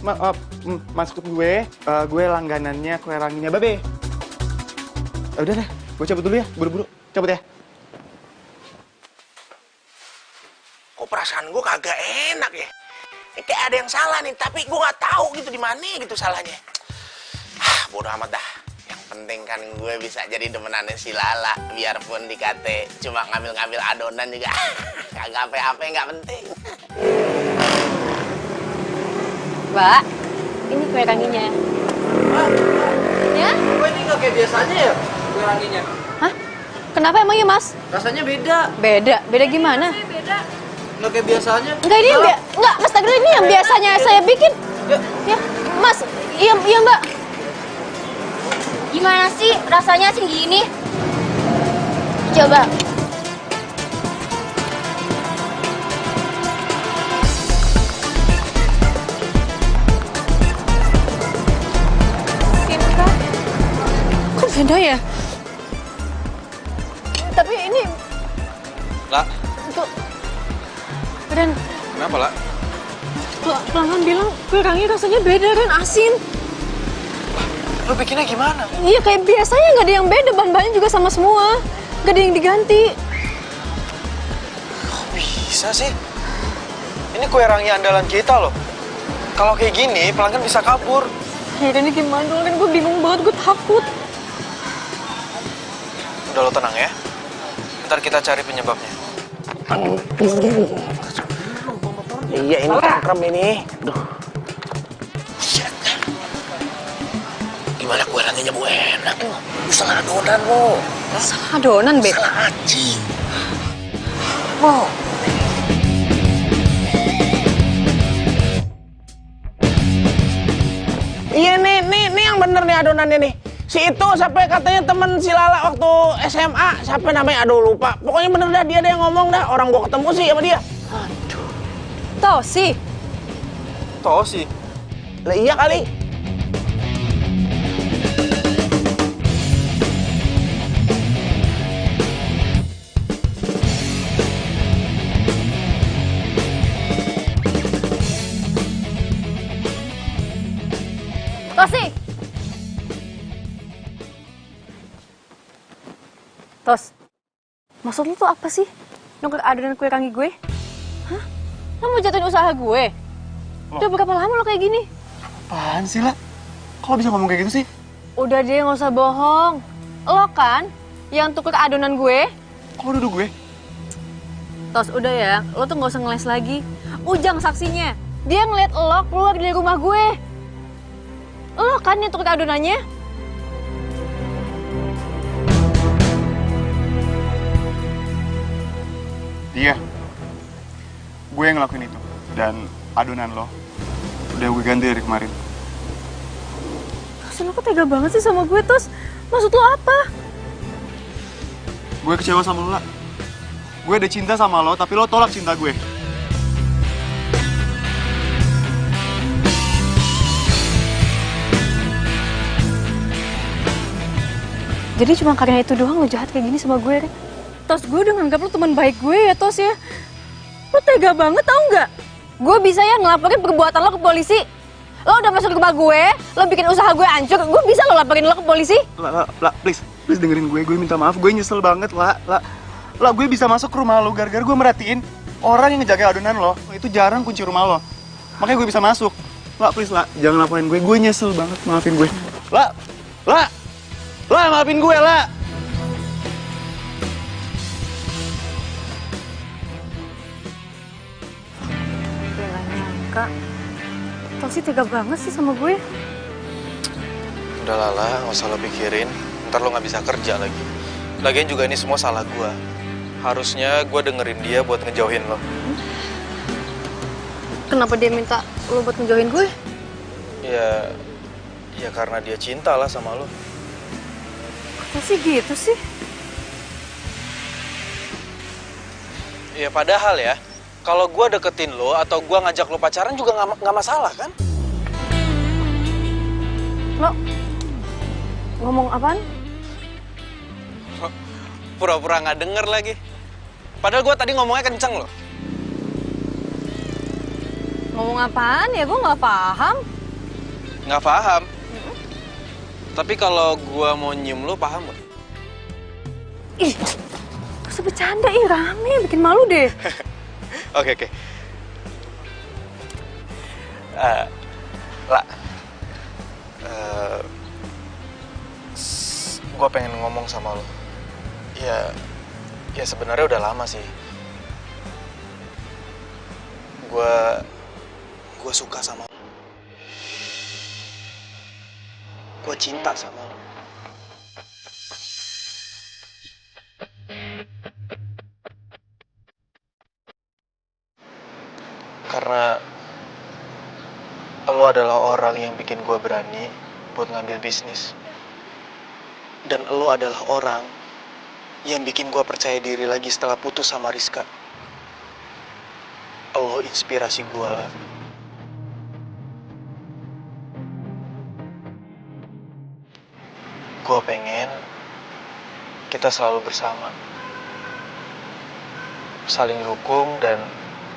maksud gue langganannya kue ranginya Babe. Udah deh, gue cabut dulu ya, buru-buru. Cabut ya. Kok perasaan gue kagak enak ya? Kayak ada yang salah nih, tapi gue nggak tahu gitu di mana gitu salahnya. Bodo amat dah. Yang penting kan gue bisa jadi demenannya si Lala, biarpun dikate cuma ngambil-ngambil adonan juga. Kagak apa-apa, nggak penting. Mbak, ini kue ranginya. Ya? Kok ini nggak kayak biasanya ya, kue ranginya? Hah? Kenapa emangnya, Mas? Rasanya beda. Beda? Beda gimana? Nggak kayak biasanya. Enggak, ini yang enggak, Mas Tagir, ini yang biasanya saya bikin. Ya, Mas. Iya, Mbak. Gimana sih rasanya asin gini? Coba. Cinta? Kok beda ya? Tapi ini Lah, tuh Ren, kenapa lah? pelanggan bilang kue rangi rasanya beda Ren, asin. Lo bikinnya gimana? Iya kayak biasanya nggak ada yang beda, bahan-bahannya juga sama semua, nggak ada yang diganti. Kok bisa sih? Ini kue rangi andalan kita loh. Kalau kayak gini, pelanggan bisa kabur. Ya ini gimana dong, kan gue bingung banget, gue takut. Udah lo tenang ya. Ntar kita cari penyebabnya. Iya ini cangkrem ini. Duh. Gimana kue ranginya Bu enak loh. Lu salah adonan lo. Salah adonan, Be. Salah aci. Wow. Iya nih yang bener nih adonannya nih. Si itu sampai katanya temen si Lala waktu SMA, siapa namanya? Aduh lupa. Pokoknya bener dah dia yang ngomong dah. Orang gua ketemu sih sama dia. Tosi. Tosi. Lah iya kali. Tosi. Tos, maksud lu tuh apa sih? Nuker adonan kue rangi gue? Hah? Lo mau jatuhin usaha gue? Udah berapa lama lo kayak gini? Apaan sih, lah? Kok lo bisa ngomong kayak gitu sih? Udah deh, nggak usah bohong. Lo kan yang tuker adonan gue? Kok lo duduk gue? Tos, udah ya, lo tuh nggak usah ngeles lagi. Ujang saksinya, dia ngeliat lo keluar dari rumah gue. Lo kan yang tuker adonannya? Iya. Gue yang ngelakuin itu. Dan adonan lo udah gue ganti dari kemarin. Tos, lo kok tega banget sih sama gue, Tos? Maksud lo apa? Gue kecewa sama lo, lah. Gue udah cinta sama lo, tapi lo tolak cinta gue. Jadi cuma karena itu doang lo jahat kayak gini sama gue, Ren? Tos, gue udah nganggap lo teman baik gue ya, Tos ya. Lo tega banget tau nggak? Gue bisa ya ngelaporin perbuatan lo ke polisi. Lo udah masuk ke rumah gue, lo bikin usaha gue hancur, gue bisa lo laporin lo ke polisi. Lah, please dengerin gue minta maaf, gue nyesel banget, lah, gue bisa masuk ke rumah lo gara-gara gue merhatiin orang yang ngejaga adonan lo, itu jarang kunci rumah lo. Makanya gue bisa masuk. Lah, please, lah, jangan laporin gue nyesel banget, maafin gue. Lah, maafin gue, lah. Gue gak nyangka. Tosi tega banget sih sama gue. Udah Lala, nggak usah lo pikirin. Ntar lo nggak bisa kerja lagi. Lagian juga ini semua salah gue. Harusnya gue dengerin dia buat ngejauhin lo. Kenapa dia minta lo buat ngejauhin gue? Ya karena dia cinta lah sama lo. Kok sih gitu sih? Ya padahal ya, kalau gue deketin lo atau gue ngajak lo pacaran juga nggak masalah kan? Lo ngomong apaan? Pura-pura nggak denger lagi. Padahal gue tadi ngomongnya kenceng loh. Ngomong apaan ya? Gue nggak paham. Nggak paham. Tapi kalau gue mau nyium lo, paham gak? Ih, gak usah bercanda, rame, bikin malu deh. Oke. Lah, gue pengen ngomong sama lo. Ya sebenarnya udah lama sih. Gue suka sama lo. Gue cinta sama lo. Karena lo adalah orang yang bikin gue berani buat ngambil bisnis. Dan lo adalah orang yang bikin gue percaya diri lagi setelah putus sama Rizka. Lo inspirasi gue. Gue pengen kita selalu bersama. Saling dukung dan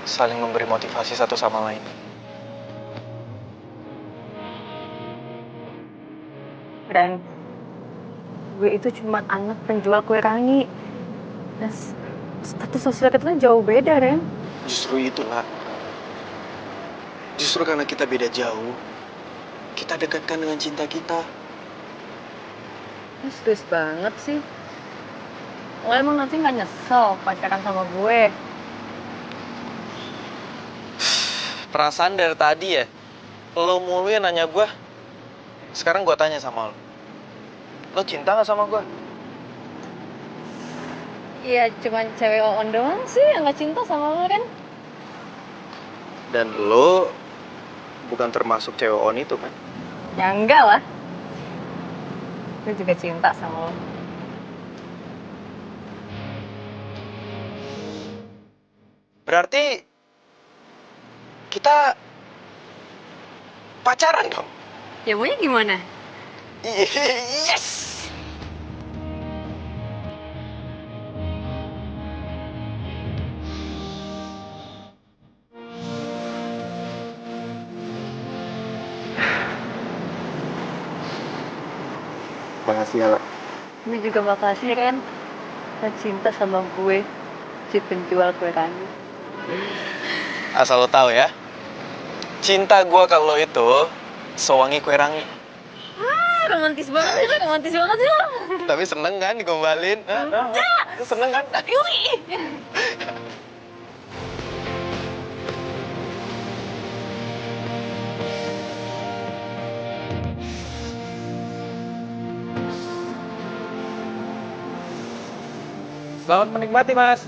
saling memberi motivasi satu sama lain. Dan gue itu cuma anak penjual kue rangi. Dan status sosial kita jauh beda, Ren. Justru itulah. Justru karena kita beda jauh, kita dekatkan dengan cinta kita. Lu serius banget sih. Lo emang nanti gak nyesel pacaran sama gue? Perasaan dari tadi ya, lo mulu yang nanya gue. Sekarang gue tanya sama lo. Lo cinta gak sama gue? Iya, cuman cewek on doang sih yang gak cinta sama lo, Ren. Dan lo bukan termasuk cewek on itu kan? Ya enggak lah. Gue juga cinta sama lo. Berarti kita pacaran dong? Ya maunya gimana? Yes! Makasih ya, Gue juga makasih, Ren. Lo cinta sama gue, si penjual kue rangi. Asal lo tahu ya, cinta gue kalau itu sewangi kue rangi. Romantis banget sih, romantis banget sih lo. Tapi seneng kan digombalin? Seneng kan? Yui! Selamat menikmati, Mas.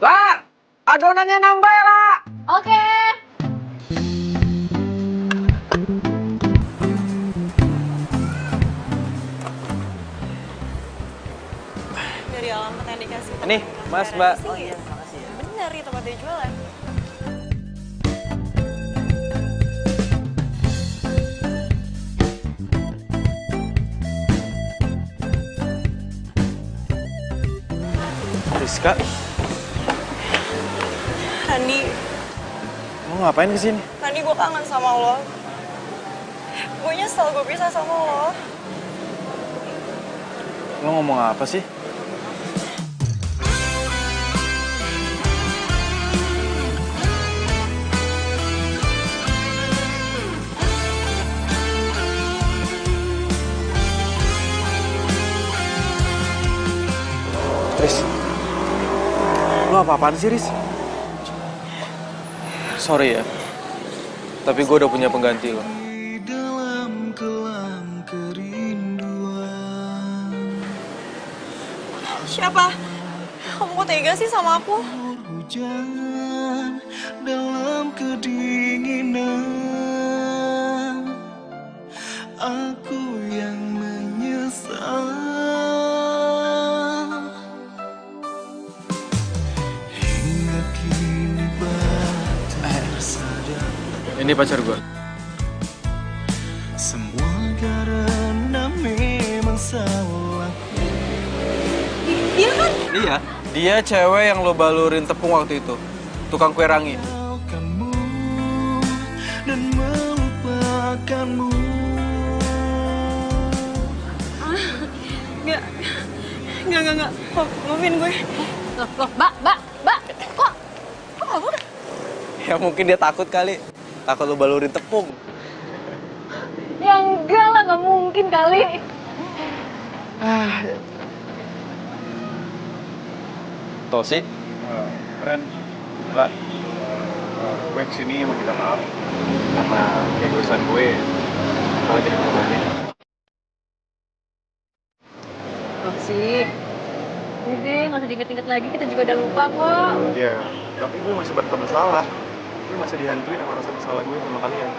Lah, adonannya nambah ya, lah. Oke. Dari alamat yang dikasih. Nih, Mas, Mbak. Oh iya, makasih ya. Bener, di tempat dia jualan. Rizka, Randi, lo ngapain kesini? Randi gue kangen sama lo. Gue nyesel gue pisah sama lo. Lo ngomong apa sih? Riz, lo apa-apaan sih, Riz? Sorry ya, tapi gue udah punya pengganti lo. Dalam kelam kerinduan. Siapa? Kamu kok tega sih sama aku? Hujan dalam kedinginan. Aku yang menyesal. Hingga kini baru sadar. Ini pacar gue. Semua karena memang salahku. Dia kan? Iya, dia cewek yang lo balurin tepung waktu itu. Tukang kue rangi. Kamu dan melupakanmu. Enggak. Maafin gue. Loh, Mbak. Kok gak boleh? Ya mungkin dia takut kali. Takut lo balurin tepung. Ya enggak lah, gak mungkin kali. Tosi? Ren, Mbak, gue kesini mau minta maaf karena keegoisan gue malah jadi korbannya. Oh sih. Udah, gak usah diinget-inget lagi, kita juga udah lupa kok. Iya, tapi gue masih bersalah. Gue masih dihantui sama rasa bersalah gue sama kalian.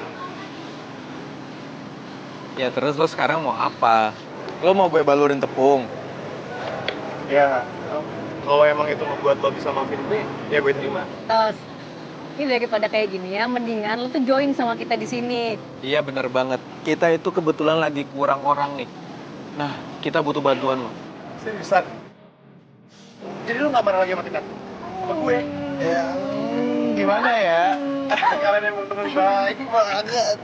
Ya terus lo sekarang mau apa? Lo mau gue balurin tepung? Ya, kalau emang itu membuat lo bisa maafin gue, ya gue terima. Tos, ini daripada kayak gini ya, mendingan lo tuh join sama kita di sini. Iya bener banget. Kita itu kebetulan lagi kurang orang nih. Nah, kita butuh bantuan lo. Seriusan? Jadi lo gak marah lagi sama kita? Sama gue? Ya, gimana ya? Kalian emang temen baik banget.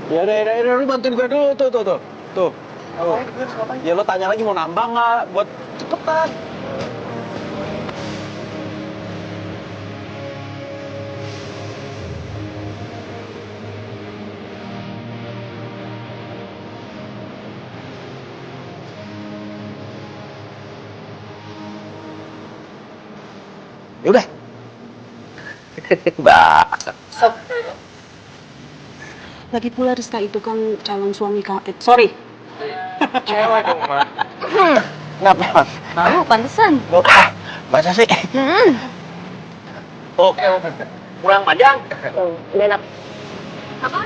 Ya udah, lu bantuin gue dulu, tuh. Tuh. Ya lo tanya lagi mau nambah nggak? Buat cepetan. Ya udah. Mbak. Sob. Lagi pula Rizka itu kan calon suami sorry. Cewek dong, Ma. Kenapa? Oh, pantesan. Masa sih? Oke. Kurang panjang. Udah enak. Apa?